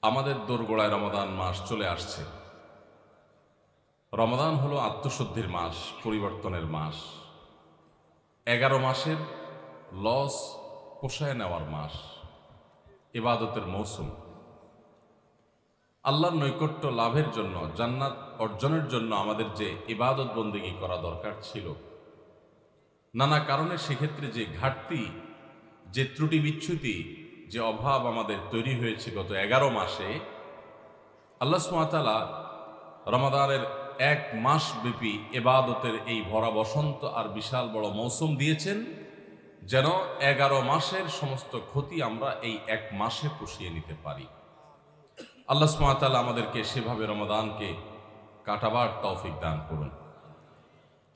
আমাদের দোরগোড়ায় রমাদান মাস চলে আসছে। রমাদান হলো আত্মশুদ্ধির মাস, পরিবর্তনের মাস, 11 মাসের লস পোষায় নেওয়ার মাস, ইবাদতের মৌসুম। আল্লাহর নৈকট্য লাভের জন্য, জান্নাত অর্জনের জন্য আমাদের যে ইবাদত বন্দেগী করা দরকার ছিল, নানা কারণে সেক্ষেত্রে যে ঘাটতি, যে ত্রুটি বিচ্যুতি, যে অভাব আমাদের তৈরি হয়েছে গত 11 মাসে, আল্লাহ সুবহানাহু ওয়া তাআলা রমাদানের 1 মাস ব্যাপী ইবাদতের এই ভরা বসন্ত আর বিশাল বড় মৌসুম দিয়েছেন, যেন 11 মাসের সমস্ত ক্ষতি আমরা এই 1 মাসে পুষিয়ে নিতে পারি। আল্লাহ সুবহানাহু ওয়া তাআলা আমাদেরকে সেভাবে রমাদানকে কাটাবার তৌফিক দান করুন।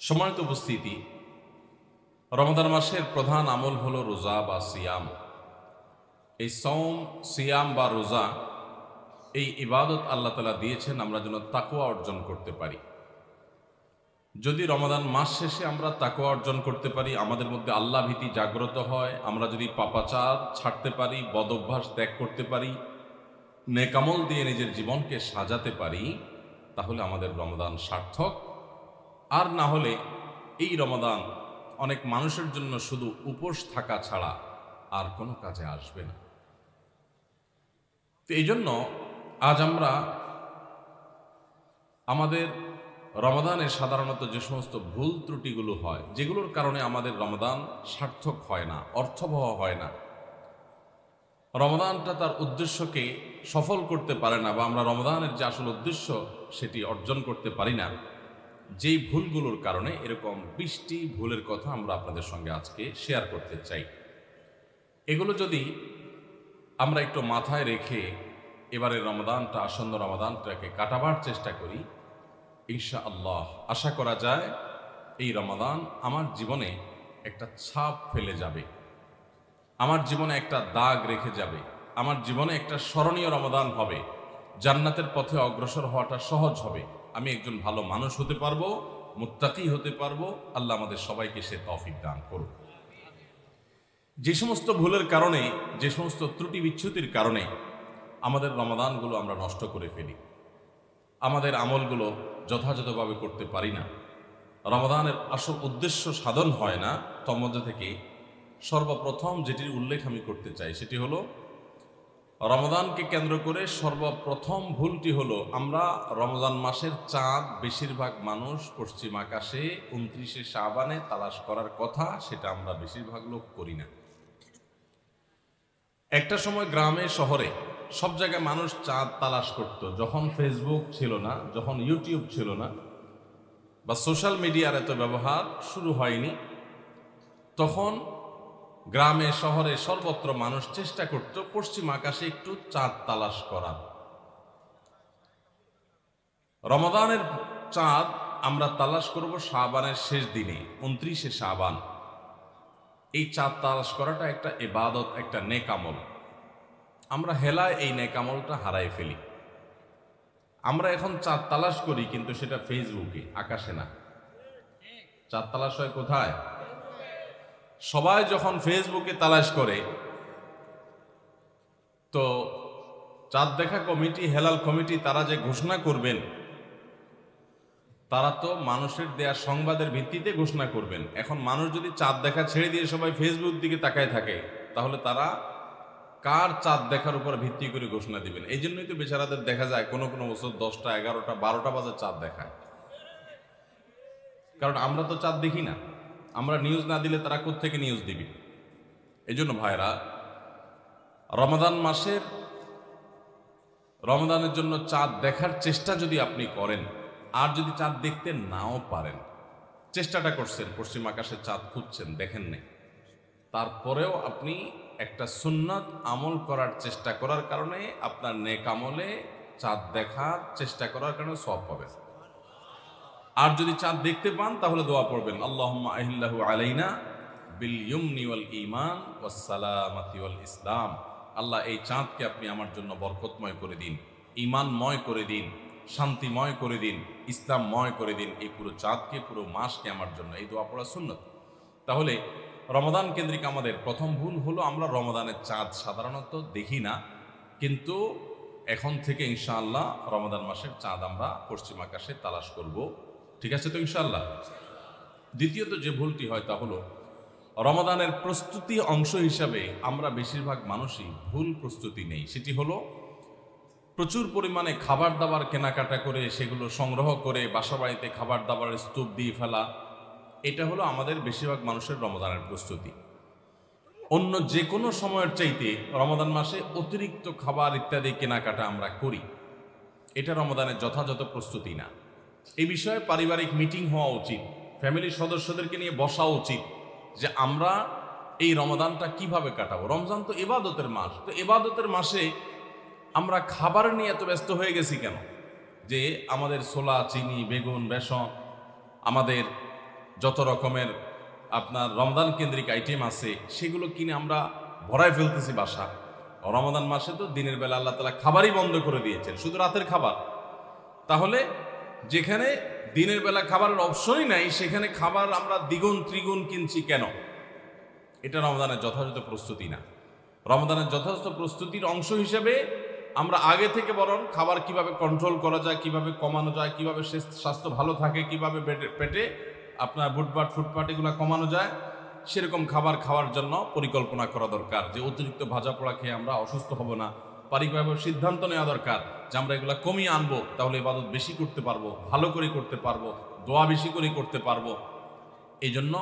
সম্মানিত উপস্থিতি, রমাদান মাসের প্রধান আমল হলো রোজা বা সিয়াম। এই সওম, সিয়াম বা রোজা, এই ইবাদত আল্লাহ তাআলা দিয়েছেন আমরা যেন তাকওয়া অর্জন করতে পারি। যদি রমাদান মাস শেষে আমরা তাকওয়া অর্জন করতে পারি, আমাদের মধ্যে আল্লাহ ভীতি জাগ্রত হয়, আমরা যদি পাপাচার ছাড়তে পারি, বদ অভ্যাস ত্যাগ করতে পারি, নেকামল দিয়ে নিজের জীবনকে সাজাতে পারি, তাহলে আমাদের রমাদান সার্থক। আর না হলে এই রমাদান অনেক মানুষের জন্য শুধু উপোস থাকা ছাড়া আর কোনো কাজে আসবে না। তো এই জন্য আজ আমরা আমাদের রমাদানে সাধারণত যে সমস্ত ভুল ত্রুটিগুলো হয়, যেগুলোর কারণে আমাদের রমাদান সার্থক হয় না, অর্থবহ হয় না, রমাদানটা তার উদ্দেশ্যকে সফল করতে পারে না, বা আমরা রমাদানের যে আসল উদ্দেশ্য সেটি অর্জন করতে পারি না, যেই ভুলগুলোর কারণে এরকম 20টি ভুলের কথা আমরা আপনাদের সঙ্গে আজকে শেয়ার করতে চাই। এগুলো যদি আমরা একটু মাথায় রেখে এবারের রমাদানটা, আসন্ন রমাদানটাকে কাটাবার চেষ্টা করি, ইনশাআল্লাহ আশা করা যায় এই রমাদান আমার জীবনে একটা ছাপ ফেলে যাবে, আমার জীবনে একটা দাগ রেখে যাবে, আমার জীবনে একটা স্মরণীয় রমাদান হবে, জান্নাতের পথে অগ্রসর হওয়াটা সহজ হবে, আমি একজন ভালো মানুষ হতে পারবো, মুত্তাকি হতে পারবো। আল্লাহ আমাদের সবাইকে সে তৌফিক দান করুন। যে সমস্ত ভুলের কারণে, যে সমস্ত ত্রুটি বিচ্যুতির কারণে আমাদের রমাদানগুলো আমরা নষ্ট করে ফেলি, আমাদের আমলগুলো যথাযথভাবে করতে পারি না, রমাদানের আসল উদ্দেশ্য সাধন হয় না, তার মধ্যে থেকে সর্বপ্রথম যেটির উল্লেখ আমি করতে চাই সেটি হলো, রমাদানকে কেন্দ্র করে সর্বপ্রথম ভুলটি হলো, আমরা রমজান মাসের চাঁদ বেশিরভাগ মানুষ পশ্চিম আকাশে 29শে শাবানে তালাশ করার কথা, সেটা আমরা বেশিরভাগ লোক করি না। একটা সময় গ্রামে শহরে সব জায়গায় মানুষ চাঁদ তালাশ করত, যখন ফেসবুক ছিল না, যখন ইউটিউব ছিল না, বা সোশ্যাল মিডিয়ার এত ব্যবহার শুরু হয়নি, তখন গ্রামে শহরে সর্বত্র মানুষ চেষ্টা করত পশ্চিম আকাশে একটু চাঁদ তালাশ করার। রমাদানের চাঁদ আমরা তালাশ করব শাবানের শেষ দিনে, 29শে শাবান। এই চাঁদ তালাশ করাটা একটা ইবাদত, একটা নেক আমল। আমরা হেলায় এই নেক আমলটা হারাই ফেলি। আমরা এখন চাঁদ তালাশ করি, কিন্তু সেটা ফেসবুকে, আকাশে না। চাঁদ তালাশ হয় কোথায়? সবাই যখন ফেসবুকে তালাশ করে, তো চাঁদ দেখা কমিটি, হেলাল কমিটি, তারা যে ঘোষণা করবেন, তারা তো মানুষের দেয়া সংবাদের ভিত্তিতে ঘোষণা করবেন। এখন মানুষ যদি চাঁদ দেখা ছেড়ে দিয়ে সবাই ফেসবুক দিকে তাকায় থাকে, তাহলে তারা কার চাঁদ দেখার উপর ভিত্তি করে ঘোষণা দিবেন? এই জন্যই তো বেচারাদের দেখা যায় কোনো কোনো বছর 10টা, 11টা, 12টা বাজে চাঁদ দেখায়। কারণ আমরা তো চাঁদ দেখি না, আমরা নিউজ না দিলে তারা কোত্থেকে নিউজ দিবে? এই জন্য ভাইরা, রমাদান মাসের, রমাদানের জন্য চাঁদ দেখার চেষ্টা যদি আপনি করেন, আর যদি চাঁদ দেখতে নাও পারেন, চেষ্টাটা করছেন, পশ্চিম আকাশে চাঁদ খুঁজছেন, দেখেন নাই, তারপরেও আপনি একটা সুন্নাত আমল করার চেষ্টা করার কারণে, আপনার নেক আমলে চাঁদ দেখার চেষ্টা করার কারণে সওয়াব পাবেন। আর যদি চাঁদ দেখতে পান, তাহলে দোয়া পড়বেন, আল্লাহুম্মা আহিল্লাহু আলাইনা বিল ইয়ুমনি ওয়াল ঈমান ওয়াস সালামাতি ওয়াল ইসলাম। আল্লাহ, এই চাঁদকে আপনি আমার জন্য বরকতময় করে দিন, ঈমানময় করে দিন, শান্তিময় করে দিন, ইসলামময় করে দিন। এই পুরো চাঁদকে, পুরো মাসকে আমার জন্য, এই দোয়া পড়া সুন্নত। তাহলে রমাদান কেন্দ্রিক আমাদের প্রথম ভুল হলো, আমরা রমাদানের চাঁদ সাধারণত দেখি না, কিন্তু এখন থেকে ইনশাআল্লাহ রমাদান মাসের চাঁদ আমরা পশ্চিম আকাশে তালাশ করব। ঠিক আছে তো ইনশাআল্লাহ? দ্বিতীয়ত যে ভুলটি হয় তা হলো রমাদানের প্রস্তুতি অংশ হিসাবে আমরা বেশিরভাগ মানুষই ভুল প্রস্তুতি নেই। সেটি হলো প্রচুর পরিমাণে খাবার দাবার কেনাকাটা করে সেগুলো সংগ্রহ করে বাসা বাড়িতে খাবার দাবারের স্তূপ দিয়ে ফেলা। এটা হলো আমাদের বেশিরভাগ মানুষের রমাদানের প্রস্তুতি। অন্য যে কোনো সময়ের চাইতে রমাদান মাসে অতিরিক্ত খাবার ইত্যাদি কেনাকাটা আমরা করি, এটা রমাদানের যথাযথ প্রস্তুতি না। এই বিষয়ে পারিবারিক মিটিং হওয়া উচিত, ফ্যামিলির সদস্যদেরকে নিয়ে বসা উচিত যে আমরা এই রমাদানটা কিভাবে কাটাবো। রমজান তো ইবাদতের মাস, তো ইবাদতের মাসে আমরা খাবার নিয়ে এত ব্যস্ত হয়ে গেছি কেন? যে আমাদের ছোলা, চিনি, বেগুন, বেসন, আমাদের যত রকমের আপনার রমজান কেন্দ্রিক আইটেম আছে সেগুলো কিনে আমরা ভরায় ফেলতেছি বাসা। রমাদান মাসে তো দিনের বেলা আল্লাহ তাআলা খাবারই বন্ধ করে দিয়েছেন, শুধু রাতের খাবার। তাহলে যেখানে দিনের বেলা খাবারের অপশনই নাই সেখানে খাবার আমরা দ্বিগুণ ত্রিগুণ কিনছি কেন? এটা রমজানের যথাযথ প্রস্তুতি না। রমজানের যথাযথ প্রস্তুতির অংশ হিসেবে আমরা আগে থেকে বরং খাবার কিভাবে কন্ট্রোল করা যায়, কিভাবে কমানো যায়, কিভাবে স্বাস্থ্য ভালো থাকে, কিভাবে পেটে আপনার বুটপাট ফুটপাট এগুলো কমানো যায়, সেরকম খাবার খাওয়ার জন্য পরিকল্পনা করা দরকার। যে অতিরিক্ত ভাজা পোড়া খেয়ে আমরা অসুস্থ হব না, পারিবারিকভাবে সিদ্ধান্ত নেওয়া দরকার যে আমরা এগুলো কমিয়ে আনবো, তাহলে ইবাদত বেশি করতে পারবো, ভালো করে করতে পারবো, দোয়া বেশি করে করতে পারবো। এই জন্য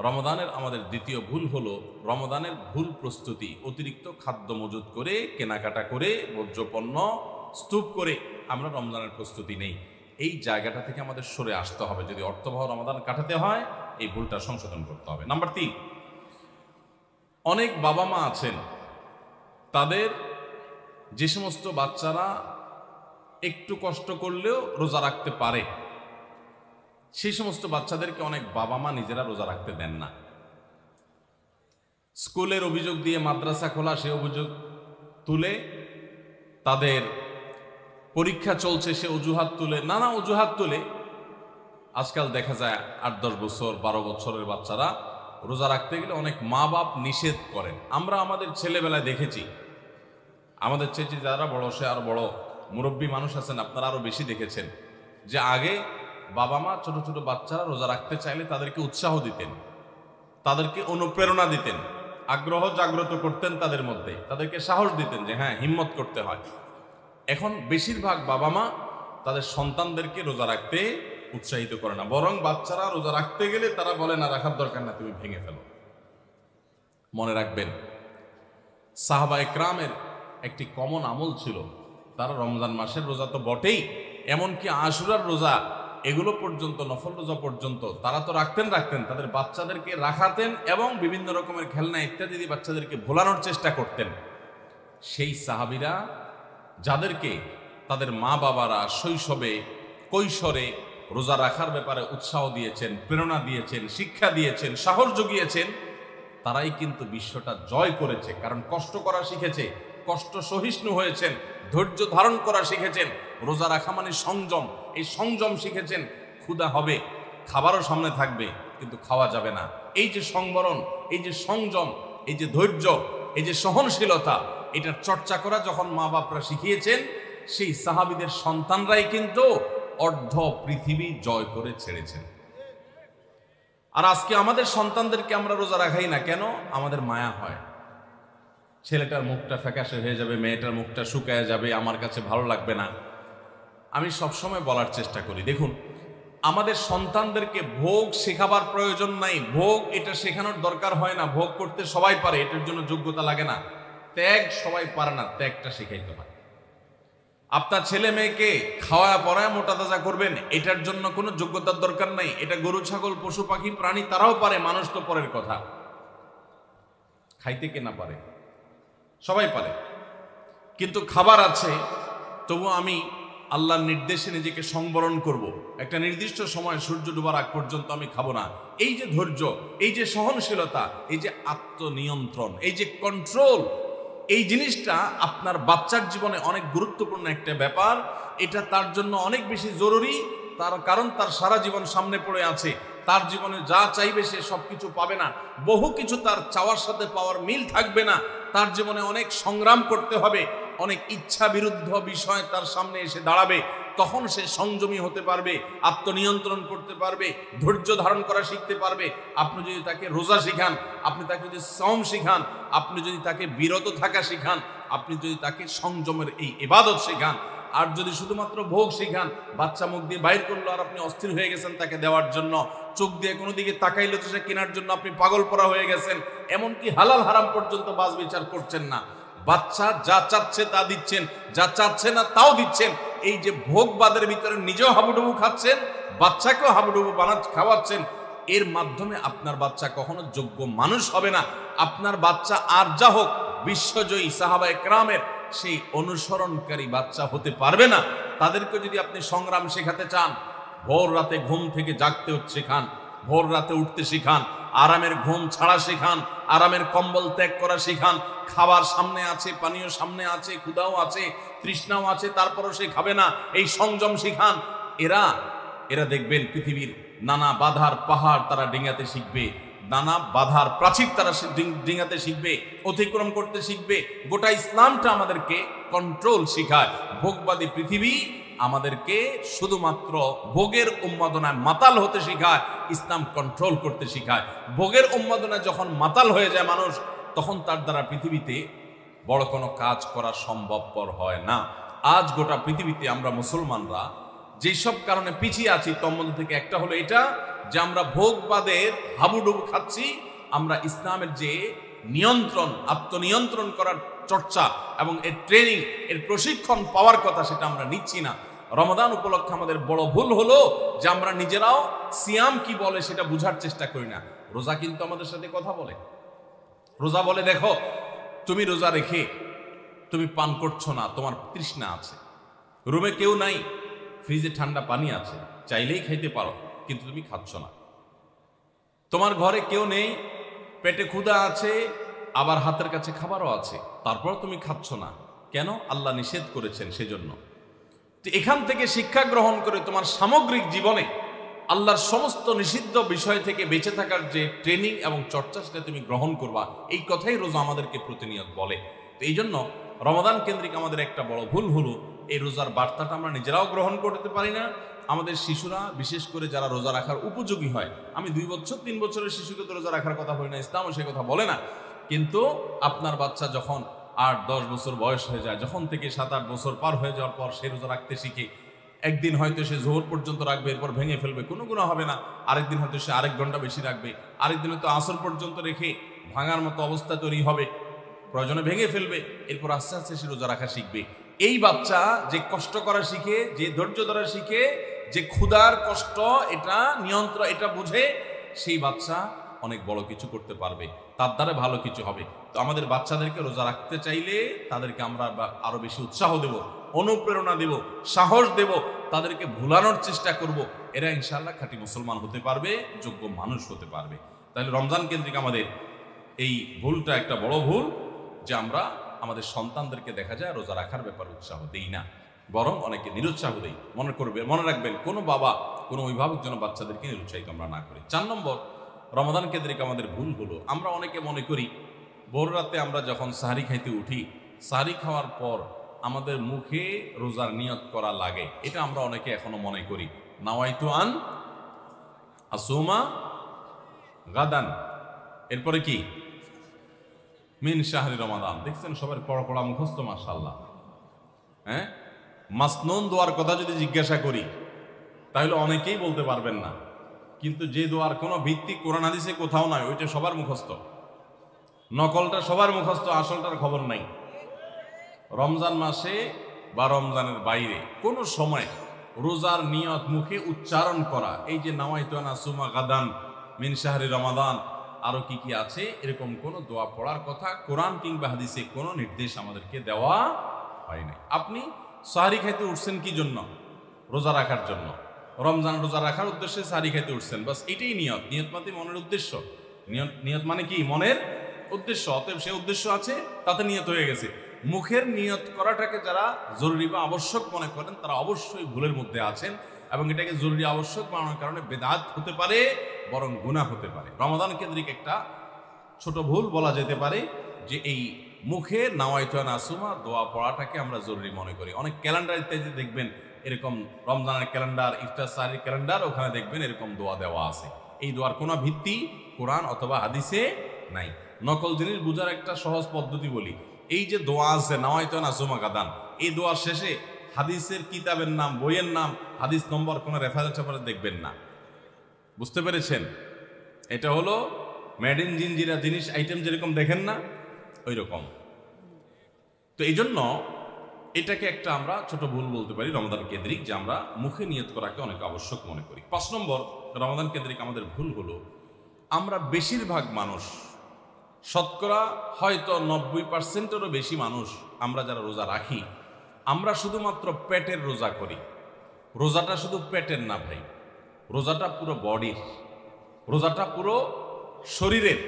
রমাদানের আমাদের দ্বিতীয় ভুল হলো রমাদানের ভুল প্রস্তুতি। অতিরিক্ত খাদ্য মজুত করে, কেনাকাটা করে, বর্জ্যপণ্য স্তূপ করে আমরা রমজানের প্রস্তুতি নেই। এই জায়গাটা থেকে আমাদের সরে আসতে হবে। যদি অর্থবহ রমাদান কাটাতে হয় এই ভুলটা সংশোধন করতে হবে। নাম্বার 3, অনেক বাবা মা আছেন তাদের যে সমস্ত বাচ্চারা একটু কষ্ট করলেও রোজা রাখতে পারে সেই সমস্ত বাচ্চাদেরকে অনেক বাবা মা নিজেরা রোজা রাখতে দেন না। স্কুলের অভিযোগ দিয়ে মাদ্রাসা খোলা সে অভিযোগ তুলে, তাদের পরীক্ষা চলছে সে অজুহাত তুলে, নানা অজুহাত তুলে আজকাল দেখা যায় 8-10 বছর 12 বছরের বাচ্চারা রোজা রাখতে গেলে অনেক মা বাপ নিষেধ করেন। আমরা আমাদের ছেলেবেলায় দেখেছি, আমাদের চেয়ে যারা বড় সে আরো বড় মুরব্বী মানুষ আছেন আপনারা আরো বেশি দেখেছেন যে আগে বাবা মা ছোট ছোট বাচ্চারা রোজা রাখতে চাইলে তাদেরকে উৎসাহ দিতেন, তাদেরকে অনুপ্রেরণা দিতেন, আগ্রহ জাগ্রত করতেন তাদের মধ্যে, তাদেরকে সাহস দিতেন যে হ্যাঁ হিম্মত করতে হয়। এখন বেশিরভাগ বাবা মা তাদের সন্তানদেরকে রোজা রাখতে উৎসাহিত করে না, বরং বাচ্চারা রোজা রাখতে গেলে তারা বলে না রাখার দরকার না, তুমি ভেঙে ফেলো। মনে রাখবেন সাহাবা একরামের একটি কমন আমল ছিল, তারা রমজান মাসের রোজা তো বটেই, এমনকি আশুরার রোজা এগুলো পর্যন্ত, নফল রোজা পর্যন্ত তারা তো রাখতেন, তাদের বাচ্চাদেরকে রাখাতেন এবং বিভিন্ন রকমের খেলনা ইত্যাদি দিয়ে বাচ্চাদেরকে ভোলানোর চেষ্টা করতেন। সেই সাহাবীরা যাদেরকে তাদের মা বাবারা শৈশবে কৈশোরে রোজা রাখার ব্যাপারে উৎসাহ দিয়েছেন, প্রেরণা দিয়েছেন, শিক্ষা দিয়েছেন, সাহস জুগিয়েছেন, তারাই কিন্তু বিশ্বটা জয় করেছে। কারণ কষ্ট করা শিখেছে, কষ্ট সহিষ্ণু হয়েছেন, ধৈর্য ধারণ করা শিখেছেন। রোজা রাখা মানে সংযম, এই সংযম শিখেছেন। ক্ষুধা হবে, খাবারও সামনে থাকবে, কিন্তু খাওয়া যাবে না। এই যে সংবরণ, এই যে সংযম, এই যে ধৈর্য, এই যে সহনশীলতা, এটার চর্চা করা যখন মা বাপরা শিখিয়েছেন, সেই সাহাবীদের সন্তানরাই কিন্তু অর্ধ পৃথিবী জয় করে ছেড়েছেন। আর আজকে আমাদের সন্তানদেরকে আমরা রোজা রাখাই না কেন? আমাদের মায়া হয়, ছেলেটার মুখটা ফ্যাকাশে হয়ে যাবে, মেয়েটার মুখটা শুকায় যাবে, আমার কাছে ভালো লাগবে না। আমি সবসময় বলার চেষ্টা করি, দেখুন আমাদের সন্তানদেরকে ভোগ শেখাবার প্রয়োজন নাই, ভোগ এটা শেখানোর দরকার হয় না। ভোগ করতে সবাই পারে, এটার জন্য যোগ্যতা লাগে না। ত্যাগ সবাই পারে না, ত্যাগটা শেখাইতে হয়। আপনার ছেলে মেয়েকে খাওয়া পড়ায় মোটা তাজা করবেন, এটার জন্য কোনো যোগ্যতার দরকার নাই। এটা গরু ছাগল পশু পাখি প্রাণী তারাও পারে, মানুষ তো পরের কথা। খাইতে কে না পারে? সবাই পারে। কিন্তু খাবার আছে, তবু আমি আল্লাহর নির্দেশে নিজেকে সংবরণ করব। একটা নির্দিষ্ট সময় সূর্য ডুবার আগ পর্যন্ত আমি খাবো না। এই যে ধৈর্য, এই যে সহনশীলতা, এই যে আত্মনিয়ন্ত্রণ, এই যে কন্ট্রোল, এই জিনিসটা আপনার বাচ্চার জীবনে অনেক গুরুত্বপূর্ণ একটা ব্যাপার। এটা তার জন্য অনেক বেশি জরুরি, তার কারণ তার সারা জীবন সামনে পড়ে আছে। তার জীবনে যা চাইবে সে সবকিছু পাবে না, বহু কিছু তার চাওয়ার সাথে পাওয়ার মিল থাকবে না। তার জীবনে অনেক সংগ্রাম করতে হবে, অনেক ইচ্ছা বিরুদ্ধ বিষয় তার সামনে এসে দাঁড়াবে, তখন সে সংযমী হতে পারবে, আত্মনিয়ন্ত্রণ করতে পারবে, ধৈর্য ধারণ করা শিখতে পারবে। আপনি যদি তাকে রোজা শিখান, আপনি তাকে যদি সওম শিখান, আপনি যদি তাকে বিরত থাকা শিখান, আপনি যদি তাকে সংযমের এই ইবাদত শিখান, আর যদি শুধুমাত্র ভোগ শিখান, বাচ্চা মুখ দিয়ে বাইর করলো আর আপনি অস্থির হয়ে গেছেন তাকে দেওয়ার জন্য, চোখ দিয়ে কোনো দিকে তাকাইলে তো সে কেনার জন্য আপনি পাগল পরা হয়ে গেছেন, এমনকি হালাল হারাম পর্যন্ত বাজ বিচার করছেন না। বাচ্চা যা চাচ্ছে তা দিচ্ছেন, যা চাচ্ছে না তাও দিচ্ছেন। এই যে ভোগবাদের ভিতরে নিজেও হাবুডুবু খাচ্ছেন, বাচ্চাকেও হাবুডুবু খাওয়াচ্ছেন, এর মাধ্যমে আপনার বাচ্চা কখনো যোগ্য মানুষ হবে না। আপনার বাচ্চা আর যা হোক, বিশ্বজয়ী সাহাবা একরামের সেই অনুসরণকারী বাচ্চা হতে পারবে না। তাদেরকে যদি আপনি সংগ্রাম শেখাতে চান, ভোর রাতে ঘুম থেকে জাগতে শেখান, ভোর রাতে উঠতে শিখান, আরামের ঘুম ছাড়া শেখান, আরামের কম্বল ত্যাগ করা শিখান, খাবার সামনে আছে, পানীয় সামনে আছে, ক্ষুধাও আছে, তৃষ্ণাও আছে, তারপরও সে খাবে না, এই সংযম শিখান। এরা দেখবেন পৃথিবীর নানা বাধার পাহাড় তারা ডিঙাতে শিখবে, নানা বাধার প্রাচীর তারা ডিঙাতে শিখবে, অতিক্রম করতে শিখবে। গোটা ইসলামটা আমাদেরকে কন্ট্রোল শিখায়। ভোগবাদী পৃথিবী আমাদেরকে শুধুমাত্র ভোগের উন্মাদনায় মাতাল হতে শিখায়, ইসলাম কন্ট্রোল করতে শিখায়। ভোগের উন্মাদনায় যখন মাতাল হয়ে যায় মানুষ, তখন তার দ্বারা পৃথিবীতে বড় কোনো কাজ করা সম্ভবপর হয় না। আজ গোটা পৃথিবীতে আমরা মুসলমানরা যেসব কারণে পিছিয়ে আছি, তোর মধ্যে থেকে একটা হলো এটা যে আমরা ভোগবাদের হাবুডুবু খাচ্ছি। আমরা ইসলামের যে নিয়ন্ত্রণ, আত্মনিয়ন্ত্রণ করার চর্চা এবং এর ট্রেনিং, এর প্রশিক্ষণ পাওয়ার কথা, সেটা আমরা নিচ্ছি না। রমাদান উপলক্ষে আমাদের বড় ভুল হলো যে আমরা নিজেরাও সিয়াম কি বলে সেটা বুঝার চেষ্টা করি না। রোজা কিন্তু আমাদের সাথে কথা বলে। রোজা বলে, দেখো তুমি রোজা রেখে তুমি পান করছো না, তোমার তৃষ্ণা আছে, রুমে কেউ নাই, ফ্রিজে ঠান্ডা পানি আছে, চাইলেই খাইতে পারো, কিন্তু তুমি খাচ্ছ না। তোমার ঘরে কেউ নেই, পেটে ক্ষুধা আছে, আবার হাতের কাছে খাবারও আছে, তারপর তুমি খাচ্ছ না। কেন? আল্লাহ নিষেধ করেছেন সেজন্য। তো এখান থেকে শিক্ষা গ্রহণ করে তোমার সামগ্রিক জীবনে আল্লাহর সমস্ত নিষিদ্ধ বিষয় থেকে বেঁচে থাকার যে ট্রেনিং এবং চর্চা, সেটা তুমি গ্রহণ করবা। এই কথাই রোজা আমাদেরকে প্রতিনিয়ত বলে। তো এই জন্য রমাদান কেন্দ্রিক আমাদের একটা বড় ভুল হলো, এই রোজার বার্তাটা আমরা নিজেরাও গ্রহণ করতে পারি না। আমাদের শিশুরা, বিশেষ করে যারা রোজা রাখার উপযোগী হয়, আমি 2 বছর 3 বছরের শিশুকে তো রোজা রাখার কথা বলি না, ইসলামও সে কথা বলে না। কিন্তু আপনার বাচ্চা যখন 8-10 বছর বয়স হয়ে যায়, যখন থেকে 7-8 বছর পার হয়ে যাওয়ার পর সে রোজা রাখতে শিখে, একদিন হয়তো সে জোহর পর্যন্ত রাখবে, এরপর ভেঙে ফেলবে, কোনো গুনাহ হবে না। আরেকদিন হয়তো সে আরেক ঘন্টা বেশি রাখবে, আরেকদিন হয়তো আসর পর্যন্ত রেখে ভাঙার মতো অবস্থা তৈরি হবে, প্রয়োজনে ভেঙে ফেলবে, এরপর আস্তে আস্তে সে রোজা রাখা শিখবে। এই বাচ্চা যে কষ্ট করা শিখে, যে ধৈর্য ধরা শিখে, যে ক্ষুধার কষ্ট এটা নিয়ন্ত্রণ এটা বুঝে, সেই বাচ্চা অনেক বড় কিছু করতে পারবে, তার দ্বারা ভালো কিছু হবে। তো আমাদের বাচ্চাদেরকে রোজা রাখতে চাইলে তাদেরকে আমরা আরো বেশি উৎসাহ দেব, অনুপ্রেরণা দেব, সাহস দেব, তাদেরকে ভুলানোর চেষ্টা করব। এরা ইনশাআল্লাহ খাঁটি মুসলমান হতে পারবে, যোগ্য মানুষ হতে পারবে। তাহলে রমজান কেন্দ্রিক আমাদের এই ভুলটা একটা বড় ভুল, যে আমরা আমাদের সন্তানদেরকে দেখা যায় রোজা রাখার ব্যাপারে উৎসাহ দেই না, বরং অনেকে নিরুৎসাহ দেই। মনে রাখবেন, কোনো বাবা, কোনো অভিভাবক যেন বাচ্চাদেরকে নিরুৎসাহিত আমরা না করি। 4 নম্বর রমাদান কেন্দ্রিক আমাদের ভুল হলো, আমরা অনেকে মনে করি ভোর রাতে আমরা যখন সাহারি খাইতে উঠি, সাহারি খাওয়ার পর আমাদের মুখে রোজার নিয়ত করা লাগে। এটা আমরা অনেকে এখনো মনে করি, নাওয়াইতু আন আসুমা গাদান, এরপরে কি মিন শাহরি রমাদান। দেখছেন সবার কড়া মুখস্থ, মাশাআল্লাহ। হ্যাঁ, মাসনুন দোয়ার কথা যদি জিজ্ঞাসা করি তাহলে অনেকেই বলতে পারবেন না, কিন্তু যে দোয়ার কোনো ভিত্তি কোরআন হাদিসে কোথাও নাই, ওইটা সবার মুখস্থ। নকলটা সবার মুখস্থ, আসলটার খবর নাই। রমজান মাসে বা রমজানের বাইরে কোনো সময় রোজার নিয়ত মুখে উচ্চারণ করা, এই যে নাওয়াইতু আন আসুমা গাদান মিন শাহরি রমাদান, আরো কি কি আছে, এরকম কোন দোয়া পড়ার কথা কোরআন কিংবা হাদিসে কোনো নির্দেশ আমাদেরকে দেওয়া হয় নাই। আপনি সাহারি খাইতে উঠছেন কি জন্য? রোজা রাখার জন্য। রমজান রোজা রাখার উদ্দেশ্যে সাহারি খাইতে উঠছেন, বাস এটাই নিয়ত। নিয়ত মানে মনের উদ্দেশ্য, নিয়ত মানে কি? মনের উদ্দেশ্য। অতএব সে উদ্দেশ্য আছে, তাতে নিয়ত হয়ে গেছে। মুখের নিয়ত করাটাকে যারা জরুরি বা আবশ্যক মনে করেন, তারা অবশ্যই ভুলের মধ্যে আছেন, এবং এটাকে জরুরি আবশ্যক বানানোর কারণে বেদাত হতে পারে, বরং গুনাহ হতে পারে। রমাদান কেন্দ্রিক একটা ছোট ভুল বলা যেতে পারে যে এই মুখে নাওয়াইতু আন আসুমা দোয়া পড়াটাকে আমরা জরুরি মনে করি। অনেক ক্যালেন্ডার ইত্যাদি দেখবেন এরকম রমজানের ক্যালেন্ডার, ইফতার সাহরির ক্যালেন্ডার, ওখানে দেখবেন এরকম দোয়া দেওয়া আছে। এই দোয়ার কোনো ভিত্তি কোরআন অথবা হাদিসে নাই। নকল জিনিস বোঝার একটা সহজ পদ্ধতি বলি, এই যে দোয়া আছে নাওয়াইতু আন আসুমা গাদান, এই দোয়ার শেষে হাদিসের কিতাবের নাম, বইয়ের নাম, হাদিস নম্বর, কোনো রেফারেন্স দেখবেন না। বুঝতে পেরেছেন? এটা হলো মেড ইন জিনজিরা জিনিস আইটেম যেরকম দেখেন না, ওই রকম। তো এই জন্য এটাকে একটা আমরা ছোট ভুল বলতে পারি রমাদান কেন্দ্রিক, যে আমরা মুখে নিয়ত করাকে অনেক আবশ্যক মনে করি। 5 নম্বর রমাদান কেন্দ্রিক আমাদের ভুল হলো, আমরা বেশিরভাগ মানুষ, শতকরা হয়তো 90%-এরও বেশি মানুষ, আমরা যারা রোজা রাখি, আমরা শুধুমাত্র পেটের রোজা করি। রোজাটা শুধু পেটের না ভাই, রোজাটা পুরো বডির, রোজাটা পুরো শরীরের,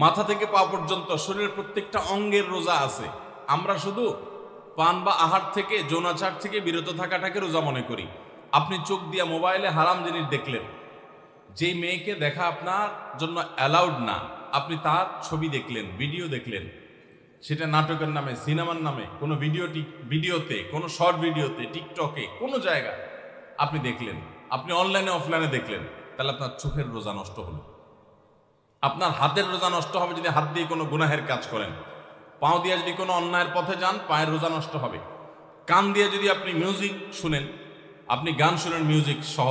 মাথা থেকে পা পর্যন্ত শরীরের প্রত্যেকটা অঙ্গের রোজা আছে। আমরা শুধু পান বা আহার থেকে, যৌনাচার থেকে বিরত থাকাটাকে রোজা মনে করি। আপনি চোখ দিয়া মোবাইলে হারাম জিনিস দেখলেন, যেই মেয়েকে দেখা আপনার জন্য অ্যালাউড না, আপনি তার ছবি দেখলেন, ভিডিও দেখলেন, সেটা নাটকের নামে, সিনেমার নামে, কোনো ভিডিওতে, কোনো শর্ট ভিডিওতে, টিকটকে, কোনো জায়গায় আপনি দেখলেন, আপনি অনলাইনে অফলাইনে দেখলেন, তাহলে আপনার চোখের রোজা নষ্ট হলো। আপনার হাতের রোজা নষ্ট হবে যদি হাত দিয়ে কোনো গুনাহের কাজ করেন। পাও দিয়ে যদি কোনো অন্যায়ের পথে যান, পায়ের রোজা নষ্ট হবে। কান দিয়ে যদি আপনি মিউজিক শুনেন, আপনি গান শুনেন মিউজিক সহ,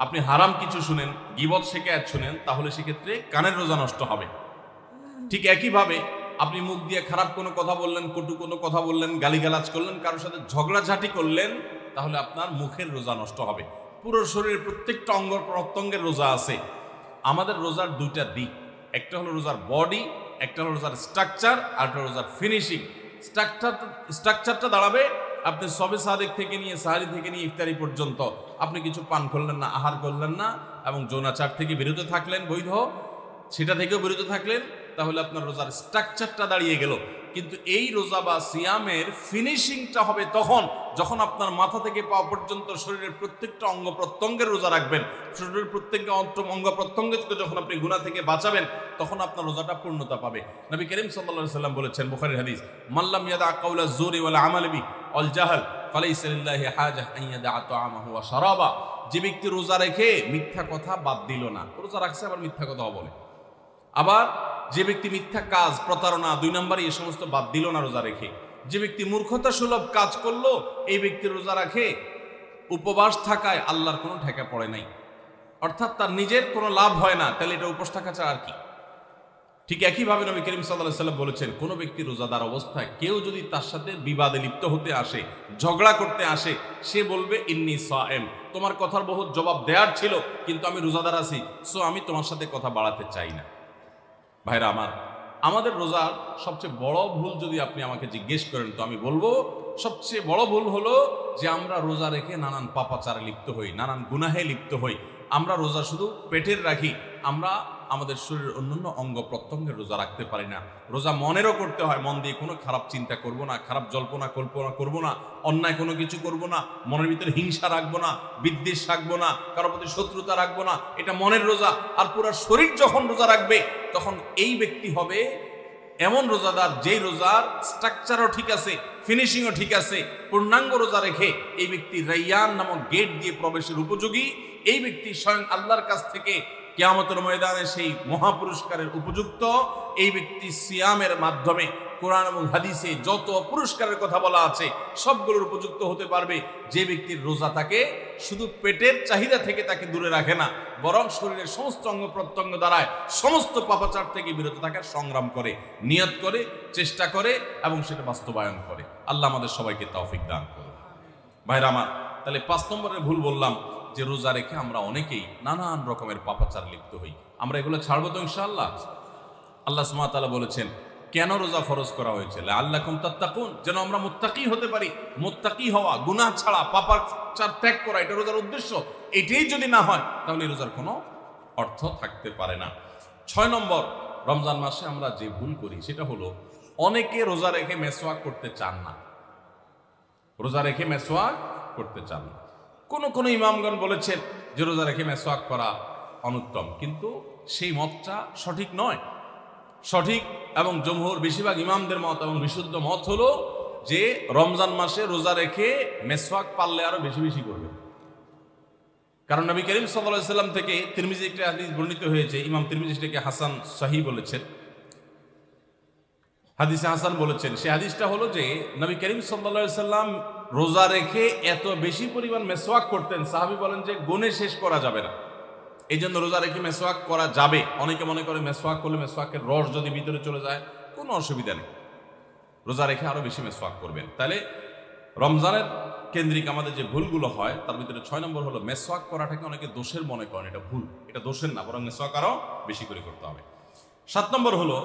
আপনি হারাম কিছু শুনেন, গীবত শিকায়াত শুনেন, তাহলে সেক্ষেত্রে কানের রোজা নষ্ট হবে। ঠিক একইভাবে আপনি মুখ দিয়ে খারাপ কোনো কথা বললেন, কটু কোনো কথা বললেন, গালিগালাজ করলেন, কারোর সাথে ঝগড়াঝাটি করলেন, তাহলে আপনার মুখের রোজা নষ্ট হবে। পুরো শরীরের প্রত্যেকটা অঙ্গ প্রত্যঙ্গের রোজা আছে। আমাদের রোজার দুইটা দিক, একটা হলো রোজার বডি, একটা হলো রোজার স্ট্রাকচার, আর একটা রোজার ফিনিশিং। স্ট্রাকচারটা দাঁড়াবে আপনি সবে সাদেক থেকে নিয়ে, সাহারি থেকে নিয়ে ইফতারি পর্যন্ত আপনি কিছু পান করলেন না, আহার করলেন না, এবং যৌনাচার থেকে বিরত থাকলেন, বৈধ সেটা থেকেও বিরত থাকলেন, তাহলে আপনার রোজার স্ট্রাকচারটা দাঁড়িয়ে গেল। কিন্তু এই রোজা বা সিয়ামের ফিনিশিংটা হবে তখন যখন আপনার মাথা থেকে পা পর্যন্ত শরীরের প্রত্যেকটা অঙ্গ প্রত্যঙ্গের রোজা রাখবেন। শরীরের প্রত্যেকটা অঙ্গ প্রত্যঙ্গকে যখন আপনি গুনাহ থেকে বাঁচাবেন, তখন আপনার রোজাটা পূর্ণতা পাবে। নবী করিম সাল্লাল্লাহু আলাইহি সাল্লাম বলেছেন, বুখারীর হাদিস, মাল্লাম ইয়াদা কাউলা যুরি ওয়াল আমাল বি ওয়াল জাহল ফালাইসা লিল্লাহি হাজাহ আন ইয়াদা তাআমাহু ওয়া শারাবা। যে ব্যক্তি রোজা রেখে মিথ্যা কথা বাদ দিল না, রোজা রাখছে আবার মিথ্যা কথা বলে, আবার যে ব্যক্তি মিথ্যা কাজ, প্রতারণা, 2 নম্বরে এই সমস্ত বাদ দিল না রোজা রেখে, যে ব্যক্তি মূর্খতা সুলভ কাজ করলো, এই ব্যক্তি রোজা রাখে উপবাস থাকায় আল্লাহর কোনো ঠেকা পড়ে নাই, অর্থাৎ তার নিজের কোনো লাভ হয় না, তাহলে এটা উপবাস থাকা ছাড়া আর কি। ঠিক একইভাবে নবী করিম সাল্লাল্লাহু আলাইহি সাল্লাম বলেছেন, কোনো ব্যক্তি রোজাদার অবস্থায় কেউ যদি তার সাথে বিবাদে লিপ্ত হতে আসে, ঝগড়া করতে আসে, সে বলবে ইন্নী সায়েম, তোমার কথার বহুত জবাব দেওয়ার ছিল, কিন্তু আমি রোজাদার আছি, সো আমি তোমার সাথে কথা বাড়াতে চাই না। ভাইরা আমার, আমাদের রোজার সবচেয়ে বড় ভুল যদি আপনি আমাকে জিজ্ঞেস করেন, তো আমি বলবো সবচেয়ে বড় ভুল হলো যে আমরা রোজা রেখে নানান পাপাচারে লিপ্ত হই, নানান গুনাহে লিপ্ত হই। আমরা রোজা শুধু পেটের রাখি, আমরা আমাদের শরীরের অন্যান্য অঙ্গ প্রত্যঙ্গের রোজা রাখতে পারি না। রোজা মনেরও করতে হয়, মন দিয়ে কোনো খারাপ চিন্তা করব না, খারাপ জল্পনা কল্পনা করব না, অন্যায় কোনো কিছু করব না, মনের ভিতরে হিংসা রাখবো না, বিদ্বেষ রাখবো না, কারোর প্রতি শত্রুতা রাখবো না, এটা মনের রোজা। আর পুরো শরীর যখন রোজা রাখবে, তখন এই ব্যক্তি হবে এমন রোজাদার যেই রোজার স্ট্রাকচারও ঠিক আছে, ফিনিশিংও ঠিক আছে। পূর্ণাঙ্গ রোজা রেখে এই ব্যক্তি রাইয়ান নামক গেট দিয়ে প্রবেশের উপযোগী। এই ব্যক্তি স্বয়ং আল্লাহর কাছ থেকে কিয়ামতের ময়দানে সেই মহাপুরস্কারের উপযুক্ত। এই ব্যক্তি সিয়ামের মাধ্যমে কোরআন এবং হাদিসে যত পুরস্কারের কথা বলা আছে সবগুলোর উপযুক্ত হতে পারবে। যে ব্যক্তির রোজা তাকে শুধু পেটের চাহিদা থেকে তাকে দূরে রাখে না, বরং শরীরের সমস্ত অঙ্গ প্রত্যঙ্গ দ্বারায় সমস্ত পাপাচার থেকে বিরত থাকার সংগ্রাম করে, নিয়ত করে, চেষ্টা করে এবং সেটা বাস্তবায়ন করে। আল্লাহ আমাদের সবাইকে তৌফিক দান করুন। ভাইরা আমার, তাহলে 5 নম্বরের ভুল বললাম যে রোজা রেখে আমরা অনেকেই নানান রকমের পাপাচার লিপ্ত হই। আমরা এগুলো ছাড়বো তো ইনশাআল্লাহ। আল্লাহ সুবহানাহু ওয়া তাআলা বলেছেন, কেন রোজা ফরজ করা হয়েছে? লাআল্লাকুম তাত্তাকুন, যেন আমরা মুত্তাকি হতে পারি। মুত্তাকি হওয়া, গুনাহ ছাড়া, পাপাচার ত্যাগ করা, এটা রোজার উদ্দেশ্য। এটাই যদি না হয়, তাহলে রোজার কোনো অর্থ থাকতে পারে না। 6 নম্বর, রমজান মাসে আমরা যে ভুল করি সেটা হলো অনেকে রোজা রেখে মেসওয়াক করতে চান না। রোজা রেখে মেসওয়াক করতে চান না। কোন ইমামগণ বলেছেন যে রোজা রেখে মেসওয়াক করা অনুত্তম, কিন্তু সেই মতটা সঠিক নয়। সঠিক এবং জমহুর বেশিরভাগ ইমামদের মত এবং বিশুদ্ধ মত হলো যে রমজান মাসে রোজা রেখে মেসওয়াক পারলে আরো বেশি বেশি করবে। কারণ নবী করিম সাল্লাল্লাহু আলাইহি সাল্লাম থেকে তিরমিজি একটা হাদিস বর্ণিত হয়েছে, ইমাম তিরমিজি এটাকে হাসান সহিহ বলেছেন, হাদিসে হাসান বলেছেন। সেই হাদিসটা হলো যে নবী করিম সাল্লাল্লাহু আলাইহি সাল্লাম রোজা রেখে এত বেশি পরিমাণ মেসওয়াক করতেন, সাহাবী বলেন যে গুণে শেষ করা যাবে না। এই জন্য রোজা রেখে মেসওয়াক করা যাবে। অনেকে মনে করে মেসওয়াক করলে মেসওয়াকের রস যদি ভিতরে চলে যায় কোনো অসুবিধা নেই, রোজা রেখে আরো বেশি মেসওয়াক করবেন। তাহলে রমজানের কেন্দ্রিক আমাদের যে ভুলগুলো হয় তার ভিতরে 6 নম্বর হলো মেসওয়াক করাটাকে অনেকে দোষের মনে করেন, এটা ভুল, এটা দোষের না, বরং মেসওয়াক আরো বেশি করে করতে হবে। 7 নম্বর হলো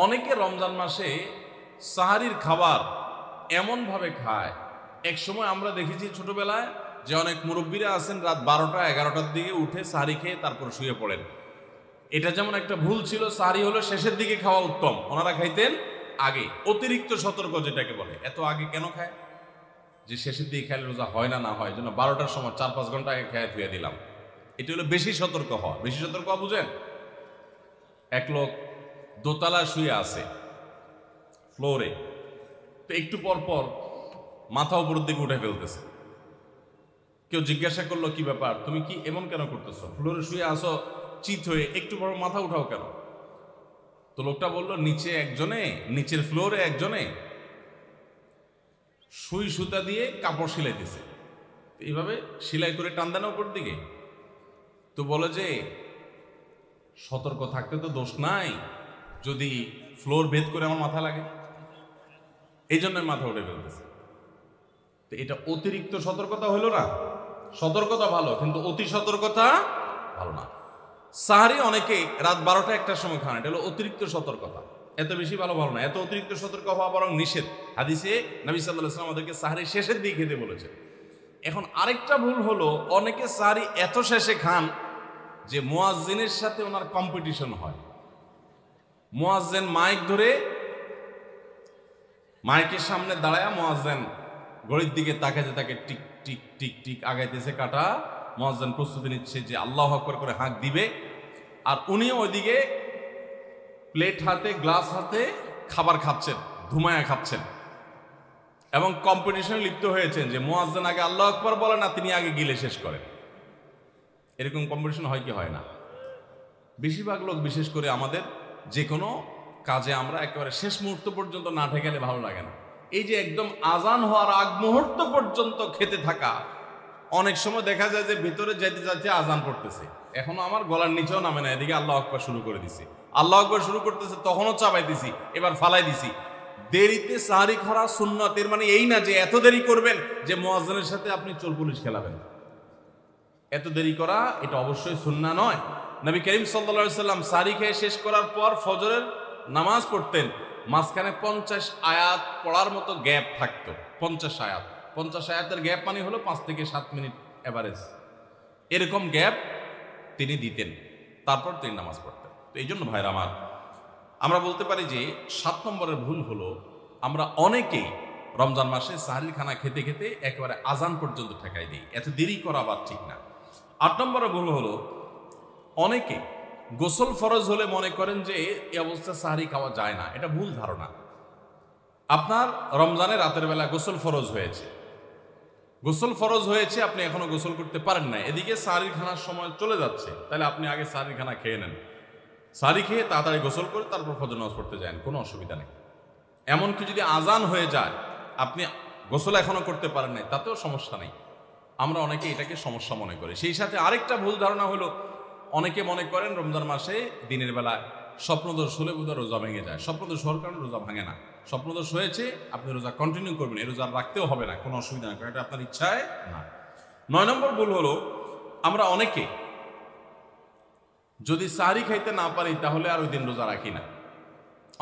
অনেকে রমজান মাসে সাহারির খাবার এমনভাবে খায়, এক সময় আমরা দেখেছি ছোটবেলায় যে অনেক মুরব্বীরা আছেন রাত 12টা 11টার দিকে উঠে সাহারি খেয়ে তারপর শুয়ে পড়েন। এটা যেমন একটা ভুল ছিল, সাহারি হলো শেষের দিকে খাওয়া উত্তম, ওনারা খাইতেন আগে। অতিরিক্ত সতর্ক যেটাকে বলে, এত আগে কেন খায়? যে শেষের দিকে খেলে রোজা হয় না, না হয় জন্য 12টার সময় 4-5 ঘন্টা আগে খেয়ে ধুয়ে দিলাম। এটা হলো বেশি সতর্ক হওয়া। বেশি সতর্ক হওয়া বুঝেন? এক লোক দোতলা শুয়ে আছে ফ্লোরে, তো একটু পর পর মাথা উপরের দিকে উঠে ফেলতেছে। কেউ জিজ্ঞাসা করলো কি ব্যাপার, তুমি কি এমন কেন করতেছো? ফ্লোরে শুয়ে আসো চিত হয়ে, একটু পর মাথা উঠাও কেন? তো লোকটা বললো নিচে একজনে, নিচের ফ্লোরে একজনে সুই সুতা দিয়ে কাপড় সিলাইতেছে, এইভাবে সেলাই করে টান দেন উপর দিকে। তো বলে যে সতর্ক থাকতে তো দোষ নাই, যদি ফ্লোর ভেদ করে আমার মাথা লাগে, এই জন্য মাথা উঠে ফেলতেছে। তো এটা অতিরিক্ত সতর্কতা হলো না? সতর্কতা ভালো, কিন্তু অতি সতর্কতা ভালো না। সাহারি অনেকে রাত 12টা 1টার সময় খান, এটা হলো অতিরিক্ত সতর্কতা। এত বেশি ভালো না, এত অতিরিক্ত সতর্ক হওয়া বরং নিষেধ। হাদিসে নবী সাল্লাল্লাহু আলাইহি ওয়াসাল্লাম আমাদেরকে সাহারি শেষের দিকে খেতে বলেছে। এখন আরেকটা ভুল হলো অনেকে সাহারি এত শেষে খান যে মুয়াজ্জিনের সাথে ওনার কম্পিটিশন হয়। মুয়াজ্জিন মাইক ধরে, মাইকের সামনে দাঁড়ায় মুয়াজ্জিন ঘড়ির দিকে তাকাতে তাকে টিক টিক টিক টিক আগাইতেছে কাটা। মুয়াজ্জিন প্রস্তুতি নিচ্ছে যে আল্লাহু আকবার করে হাঁক দিবে, আর উনিও ওইদিকে প্লেট হাতে গ্লাস হাতে খাবার খাচ্ছেন, ধুমায়া খাচ্ছেন, এবং কম্পিটিশনে লিপ্ত হয়েছেন যে মুয়াজ্জিন আগে আল্লাহু আকবার বলে না, তিনি আগে গিলে শেষ করেন। এরকম কম্পিটিশন হয় কি হয় না? বেশিরভাগ লোক, বিশেষ করে আমাদের যে কোনো কাজে আমরা একেবারে শেষ মুহূর্ত পর্যন্ত না ঠেকালে ভালো লাগে না। এই যে একদম আজান হওয়ার আগ মুহূর্ত পর্যন্ত খেতে থাকা, অনেক সময় দেখা যায় যে ভিতরে যেতে যাচ্ছে আজান পড়তেছে, এখনো আমার গলার নিচেও নামে না, এদিকে আল্লাহু আকবার শুরু করে দিছি, আল্লাহু আকবার শুরু করতেছে, তখনও চাপাই দিছি, এবার ফালাই দিছি। দেরিতে সাহারি খাওয়া সুন্নাত, এর মানে এই না যে এত দেরি করবেন যে মুয়াজ্জিনের সাথে আপনি চোর পুলিশ খেলাবেন। এত দেরি করা এটা অবশ্যই সুন্নাহ নয়। নবী করিম সাল্লাল্লাহু আলাইহি সাল্লাম সাহারি খেয়ে শেষ করার পর ফজরের নামাজ পড়তেন, মাঝখানে 50 আয়াত পড়ার মতো গ্যাপ থাকতো। 50 আয়াত, 50 আয়াতের গ্যাপ মানে হলো 5 থেকে 7 মিনিট এভারেজ, এরকম গ্যাপ তিনি দিতেন, তারপর তিনি নামাজ পড়তেন। তো এই জন্য ভাইরা আমার, আমরা বলতে পারি যে 7 নম্বরের ভুল হলো আমরা অনেকেই রমজান মাসে সাহারির খানা খেতে খেতে একেবারে আজান পর্যন্ত ঠেকাই দিই। এত দেরি করা আবার ঠিক না। 8 নম্বরের ভুল হলো অনেকে গোসল ফরজ হলে মনে করেন যে এই অবস্থায় সাহারি খাওয়া যায় না। এটা ভুল ধারণা। আপনার রমজানের রাতের বেলা গোসল ফরজ হয়েছে, গোসল ফরজ হয়েছে, আপনি এখনো গোসল করতে পারেন না, এদিকে সাহারির খানার সময় চলে যাচ্ছে, তাহলে আপনি আগে সাহারির খানা খেয়ে নেন, সাহারি খেয়ে তাড়াতাড়ি গোসল করে তারপর ফজর নামাজ পড়তে যান, কোনো অসুবিধা নেই। এমনকি যদি আজান হয়ে যায়, আপনি গোসল এখনো করতে পারেন নাই, তাতেও সমস্যা নেই। আমরা অনেকে এটাকে সমস্যা মনে করি। সেই সাথে আরেকটা ভুল ধারণা হলো অনেকে মনে করেন রমজান মাসে দিনের বেলায় স্বপ্নদোষ হলে বোধহয় রোজা ভেঙে যায়। স্বপ্নদোষ হওয়ার কারণে রোজা ভাঙে না। স্বপ্নদোষ হয়েছে, আপনি রোজা কন্টিনিউ করবেন, এই রোজা রাখতেও হবে না, কোনো অসুবিধা নেই, কারণ এটা আপনার ইচ্ছায় না। 9 নম্বর ভুল হলো আমরা অনেকে যদি সাহারি খাইতে না পারি তাহলে আর ওই দিন রোজা রাখি না।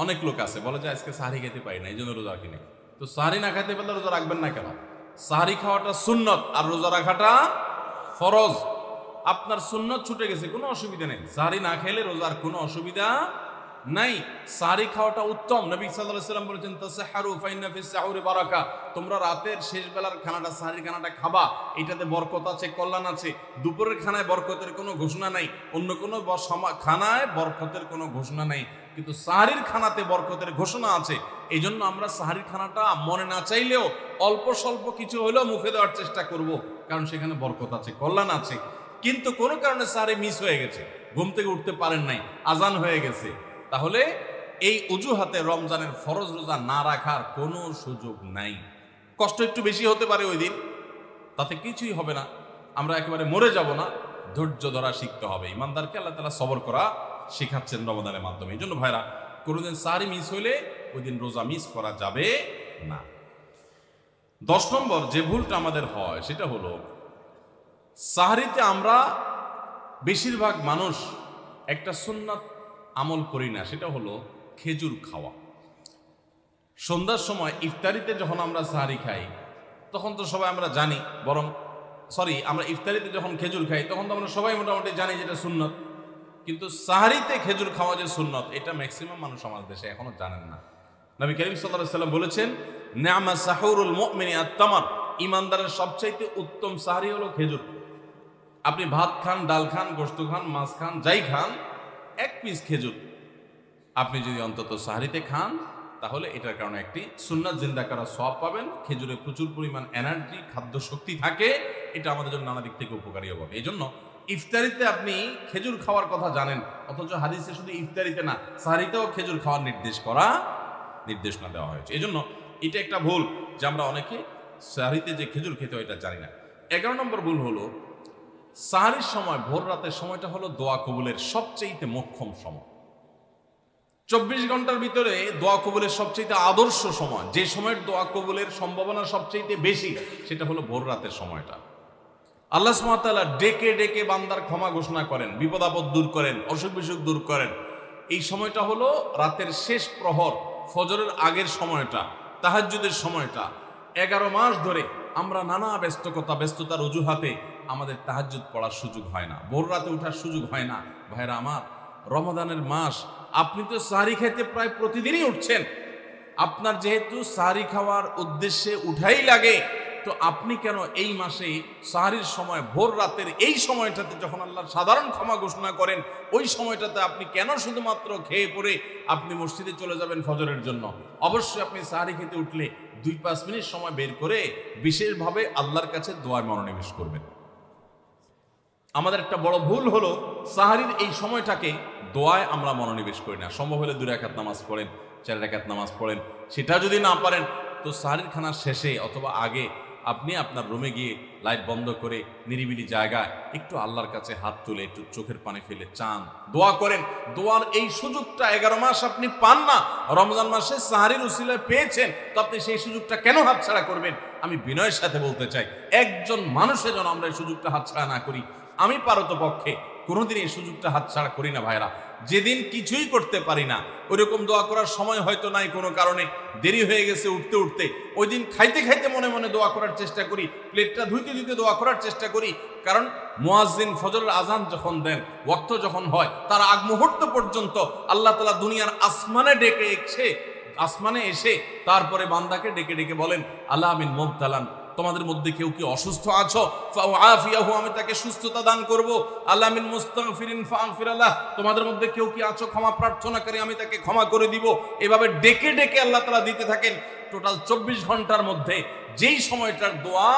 অনেক লোক আছে বলে যে আজকে সাহারি খেতে পারি না, এই জন্য রোজা রাখি না। তো সাহারি না খাইতে পারলে রোজা রাখবেন না কেন? সাহারি খাওয়াটা সুন্নত আর রোজা রাখাটা ফরজ। আপনার সুন্নত ছুটে গেছে, কোনো অসুবিধা নেই, সাহারি না খেলে রোজার কোনো অসুবিধা নাই। সাহারি খাওয়াটা উত্তম। নবী সাল্লাল্লাহু আলাইহি ওয়াসাল্লাম বলেছেন তাসাহহারু ফাইন্না ফিস সাহুরি বারাকা, তোমরা রাতের শেষ বেলার খানাটা, সাহারির খানাটা খাবা, এটাতে বরকত আছে, কল্যাণ আছে। দুপুরের খানায় বরকতের কোনো ঘোষণা নাই, অন্য কোনো খানায় বরকতের কোনো ঘোষণা নাই। কিন্তু সাহারির খানাতে বরকতের ঘোষণা আছে। এই জন্য আমরা সাহারির খানাটা মনে না চাইলেও অল্প স্বল্প কিছু হলেও মুখে দেওয়ার চেষ্টা করব, কারণ সেখানে বরকত আছে, কল্যাণ আছে। কিন্তু কোনো কারণে সাহারি মিস হয়ে গেছে, ঘুম থেকে উঠতে পারেন নাই, আজান হয়ে গেছে, তাহলে এই অজুহাতে রমজানের ফরজ রোজা না রাখার কোনো সুযোগ নাই। কষ্ট একটু বেশি হতে পারে ওই দিন, তাতে কিছুই হবে না, আমরা একেবারে মরে যাব না। ধৈর্য ধরা শিখতে হবে। ইমানদারকে আল্লাহ তাআলা সবর করা শেখাচ্ছেন রমাদানের মাধ্যমে। এই জন্য ভাইরা, কোনোদিন সাহারি মিস হইলে ওই দিন রোজা মিস করা যাবে না। 10 নম্বর যে ভুলটা আমাদের হয় সেটা হলো, সাহারিতে আমরা বেশিরভাগ মানুষ একটা সুন্নাত আমল করি না, সেটা হলো খেজুর খাওয়া। সন্ধ্যার সময় ইফতারিতে যখন আমরা সাহারি খাই তখন তো সবাই আমরা জানি, আমরা ইফতারিতে যখন খেজুর খাই তখন তো আমরা সবাই মোটামুটি জানি যেটা সুন্নত। কিন্তু সাহারিতে খেজুর খাওয়া যে সুন্নত, এটা ম্যাক্সিমাম মানুষ আমাদের দেশে এখনো জানেন না। নবী করিম সাল্লাল্লাহু আলাইহি ওয়াসাল্লাম বলেছেন, নি'মা সাহুরুল মুমিনি আত-তামার, ইমানদারের সবচাইতে উত্তম সাহারি হলো খেজুর। আপনি ভাত খান, ডাল খান, গোশত খান, মাছ খান, যাই খান, 1 পিস খেজুর আপনি যদি অন্তত সাহারিতে খান, তাহলে এটার কারণে একটি সুন্নাত জিন্দা করা সওয়াব পাবেন। খেজুরে প্রচুর পরিমাণ এনার্জি, খাদ্য শক্তি থাকে, এটা আমাদের জন্য নানা দিক থেকে উপকারী হবে। এই জন্য ইফতারিতে আপনি খেজুর খাওয়ার কথা জানেন, অথচ হাদিসে শুধু ইফতারিতে না, সাহারিতেও খেজুর খাওয়ার নির্দেশনা দেওয়া হয়েছে। এই জন্য এটা একটা ভুল যে আমরা অনেকে সাহারিতে যে খেজুর খেতে হয় এটা জানি না। 11 নম্বর ভুল হলো, সাহারির সময়, ভোর রাতের সময়টা হলো দোয়া কবুলের সবচেয়ে মোক্ষম সময়। 24 ঘন্টার ভিতরে দোয়া কবুলের সবচেয়ে আদর্শ সময়, যে সময়ের দোয়া কবুলের সম্ভাবনা সবচেয়ে বেশি, সেটা হলো ভোর রাতের সময়টা। আল্লাহ সুবহানাহু ওয়া তাআলা ডেকে ডেকে বান্দার ক্ষমা ঘোষণা করেন, বিপদ আপদ দূর করেন, অসুখ বিসুখ দূর করেন। এই সময়টা হলো রাতের শেষ প্রহর, ফজরের আগের সময়টা, তাহাজ্জুদের সময়টা। 11 মাস ধরে আমরা নানা ব্যস্ততার অজুহাতে আমাদের তাহাজ্জুদ পড়ার সুযোগ হয় না, ভোর রাতে ওঠার সুযোগ হয় না। ভাইরা আমার, রমাদানের মাস, আপনি তো সাহারি খাইতে প্রায় প্রতিদিনই উঠছেন। আপনার যেহেতু সাহারি খাওয়ার উদ্দেশ্যে উঠাই লাগে, তো আপনি কেন এই মাসে সাহারির সময়, ভোর রাতের এই সময়টাতে যখন আল্লাহর সাধারণ ক্ষমা ঘোষণা করেন, ওই সময়টাতে আপনি কেন শুধুমাত্র খেয়ে পরে আপনি মসজিদে চলে যাবেন ফজরের জন্য? অবশ্যই আপনি সাহারি খেতে উঠলে 2-5 মিনিট সময় বের করে বিশেষভাবে আল্লাহর কাছে দোয়ায় মনোনিবেশ করবেন। আমাদের একটা বড় ভুল হলো, সাহারির এই সময়টাকে দোয়ায় আমরা মনোনিবেশ করি না। সম্ভব হলে 2 রাকাত নামাজ পড়েন, 4 রাকাত নামাজ পড়েন। সেটা যদি না পারেন, তো সাহারির খানার শেষে অথবা আগে আপনি আপনার রুমে গিয়ে লাইট বন্ধ করে নিরিবিলি জায়গায় একটু আল্লাহর কাছে হাত তুলে একটু চোখের পানি ফেলে চান, দোয়া করেন। দোয়ার এই সুযোগটা 11 মাস আপনি পান না, রমজান মাসে সাহারির উসিলায় পেয়েছেন, তো আপনি সেই সুযোগটা কেন হাতছাড়া করবেন? আমি বিনয়ের সাথে বলতে চাই, একজন মানুষের জন্য আমরা এই সুযোগটা হাতছাড়া না করি। আমি পারতপক্ষে কোনোদিন এই সুযোগটা হাতছাড়া করি না ভাইরা। যেদিন কিছুই করতে পারি না, ওইরকম দোয়া করার সময় হয়তো নাই, কোনো কারণে দেরি হয়ে গেছে উঠতে উঠতে, ওই দিন খাইতে খাইতে মনে মনে দোয়া করার চেষ্টা করি, প্লেটটা ধুইতে ধুইতে দোয়া করার চেষ্টা করি। কারণ মুয়াজ্জিন ফজরের আজান যখন দেন, ওয়াক্ত যখন হয়, তার আগ মুহূর্ত পর্যন্ত আল্লাহ তাআলা দুনিয়ার আসমানে এসে তারপরে বান্দাকে ডেকে ডেকে বলেন, আলা মিন মুবতালান, তোমাদের মধ্যে কেউ কি অসুস্থ আছো, ফাআফিয়াহু, আমি তাকে সুস্থতা দান করব। আল্লাহ মিন মুস্তাগফিরিন ফাগফির লাহ, তোমাদের মধ্যে কেউ কি আছো ক্ষমা প্রার্থনাকারী, আমি তাকে ক্ষমা করে দিব। এভাবে ডেকে ডেকে আল্লাহ তাআলা দিতে থাকেন। টোটাল 24 ঘন্টার মধ্যে যেই সময়টার দোয়া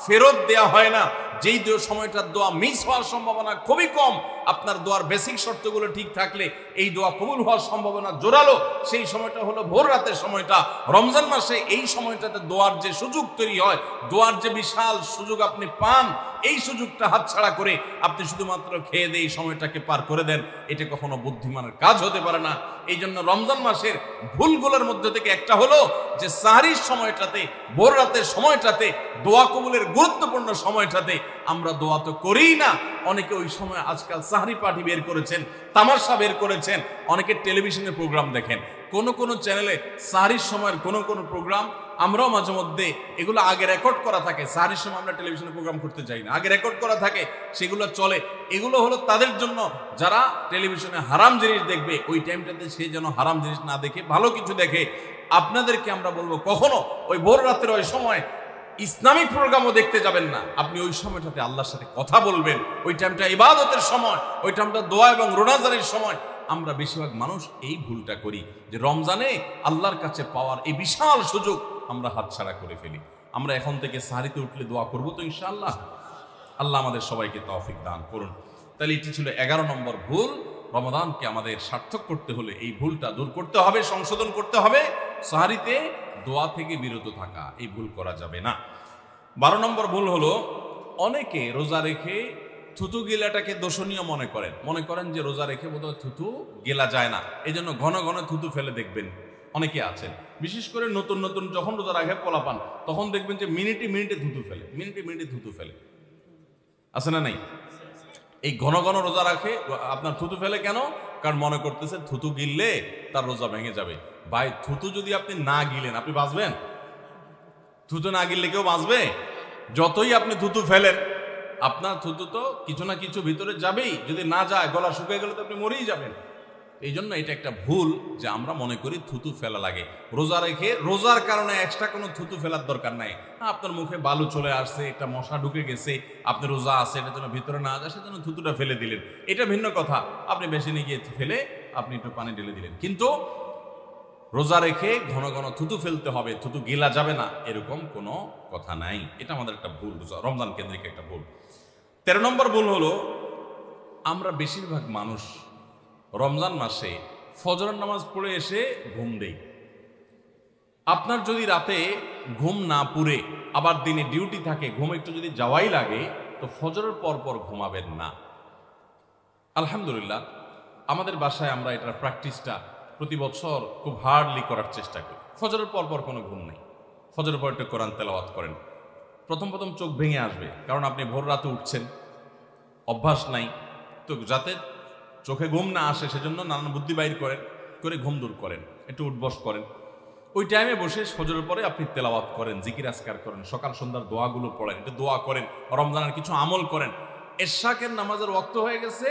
ফেরত দেয়া হয় না, যেই সময়টার দোয়া মিস হওয়ার সম্ভাবনা খুবই কম, আপনার দোয়ার বেসিক শর্তগুলো ঠিক থাকলে এই দোয়া কবুল হওয়ার সম্ভাবনা জোরালো, সেই সময়টা হলো ভোর রাতের সময়টা। রমজান মাসে এই সময়টাতে দোয়ার যে সুযোগ তৈরি হয়, দোয়ার যে বিশাল সুযোগ আপনি পান, এই সুযোগটা হাতছাড়া করে আপনি শুধুমাত্র খেয়ে দিয়ে এই সময়টাকে পার করে দেন, এটা কখনো বুদ্ধিমানের কাজ হতে পারে না। এই জন্য রমজান মাসের ভুলগুলোর মধ্যে থেকে একটা হলো যে সাহারির সময়টাতে, ভোর রাতের সময়টাতে, দোয়া কবুলের গুরুত্বপূর্ণ সময়টাতে আমরা দোয়া তো করিই না। অনেকে ওই সময় আজকাল সাহারি পার্টি বের করেছেন, তামাশা বের করেছেন, অনেকে টেলিভিশনের প্রোগ্রাম দেখেন। কোন চ্যানেলে সাহারির সময়ের কোন প্রোগ্রাম আমরাও মাঝে মধ্যে, এগুলো আগে রেকর্ড করা থাকে। সাহারির সময় আমরা টেলিভিশনে প্রোগ্রাম করতে চাই না, আগে রেকর্ড করা থাকে, সেগুলো চলে। এগুলো হলো তাদের জন্য যারা টেলিভিশনে হারাম জিনিস দেখবে, ওই টাইমটাতে সে যেন হারাম জিনিস না দেখে ভালো কিছু দেখে। আপনাদেরকে আমরা বলবো, কখনো ওই ভোর রাতের ওই সময় ইসলামিক প্রোগ্রামও দেখতে যাবেন না। আপনি ওই সময়টাতে আল্লাহর সাথে কথা বলবেন, ওই টাইমটা ইবাদতের সময়, ওই টাইমটা দোয়া এবং রোনাজারের সময়। আমরা বেশিরভাগ মানুষ এই ভুলটা করি যে রমজানে আল্লাহর কাছে পাওয়ার এই বিশাল সুযোগ আমরা হাতছাড়া করে ফেলি। আমরা এখন থেকে সাহারিতে উঠলে দোয়া করবো তো ইনশাআল্লাহ। আল্লাহ আমাদের সবাইকে তৌফিক দান করুন। তাহলে এটি ছিল 11 নম্বর ভুল। রমাদানকে আমাদের সার্থক করতে হলে এই ভুলটা দূর করতে হবে, সংশোধন করতে হবে। সাহারিতে দোয়া থেকে বিরত থাকা, এই ভুল করা যাবে না। 12 নম্বর ভুল হলো অনেকে রোজা রেখে থুতু গেলাটাকে দোষণীয় মনে করেন যে রোজা রেখে বোধহয় থুতু গেলা যায় না, এই জন্য ঘন ঘন থুতু ফেলে দেখবেন অনেকে আছেন। বিশেষ করে নতুন নতুন যখন রোজা রাখে পোলাপান, তখন দেখবেন যে মিনিটে মিনিটে থুতু ফেলে, আছে না নাই? এই ঘন ঘন রোজা রাখে আপনার থুতু ফেলে কেন? কারণ মনে করতেছে থুতু গিললে তার রোজা ভেঙে যাবে। ভাই, থুতু যদি আপনি না গিলেন আপনি বাঁচবেন? থুতু না গিললে কেউ বাঁচবে? যতই আপনি থুতু ফেলেন, আপনার থুতু তো কিছু না কিছু ভিতরে যাবেই। যদি না যায়, গলা শুকিয়ে গেলে তো আপনি মরেই যাবেন। এই জন্য এটা একটা ভুল যে আমরা মনে করি থুতু ফেলা লাগে। রোজা রেখে রোজার কারণে এক্সট্রা কোনো থুতু ফেলার দরকার নাই। আপনার মুখে বালু চলে আসছে, একটা মশা ঢুকে গেছে, আপনি রোজা আছে, এটা যেন ভিতরে না যায় সেজন্য থুতুটা ফেলে দিলেন, এটা ভিন্ন কথা। আপনি বেসিনে গিয়ে ফেলে আপনি একটু পানি ঢেলে দিলেন, কিন্তু রোজা রেখে ঘন ঘন থুতু ফেলতে হবে, থুতু গেলা যাবে না, এরকম কোনো কথা নাই। এটা আমাদের একটা ভুল, রমজান কেন্দ্রিক একটা ভুল। 13 নম্বর ভুল হলো আমরা বেশিরভাগ মানুষ রমজান মাসে ফজরের নামাজ পড়ে এসে ঘুম দেই। আপনার যদি রাতে ঘুম না পুরে আবার দিনে ডিউটি থাকে, ঘুম একটু যদি যাওয়াই লাগে, তো ফজরের পর পর ঘুমাবেন না। আলহামদুলিল্লাহ, আমাদের বাসায় আমরা এটার প্র্যাকটিসটা প্রতি বছর খুব হার্ডলি করার চেষ্টা করি। ফজরের পর পর কোনো ঘুম নেই, ফজরের পর একটু কোরআন তেলাওয়াত করেন। প্রথম চোখ ভেঙে আসবে, কারণ আপনি ভোর রাতে উঠছেন, অভ্যাস নাই। তো যাতে চোখে ঘুম না আসে সেজন্য নানান বুদ্ধি বাইর করে ঘুম দূর করেন, একটু উঠবস করেন। ওই টাইমে বসে ফজরের পরে আপনি তেলাওয়াত করেন, জিকির আজকার করেন, সকাল সন্ধ্যার দোয়াগুলো পড়েন, একটু দোয়া করেন, রমজানের কিছু আমল করেন। এশাকের নামাজের ওয়াক্ত হয়ে গেছে,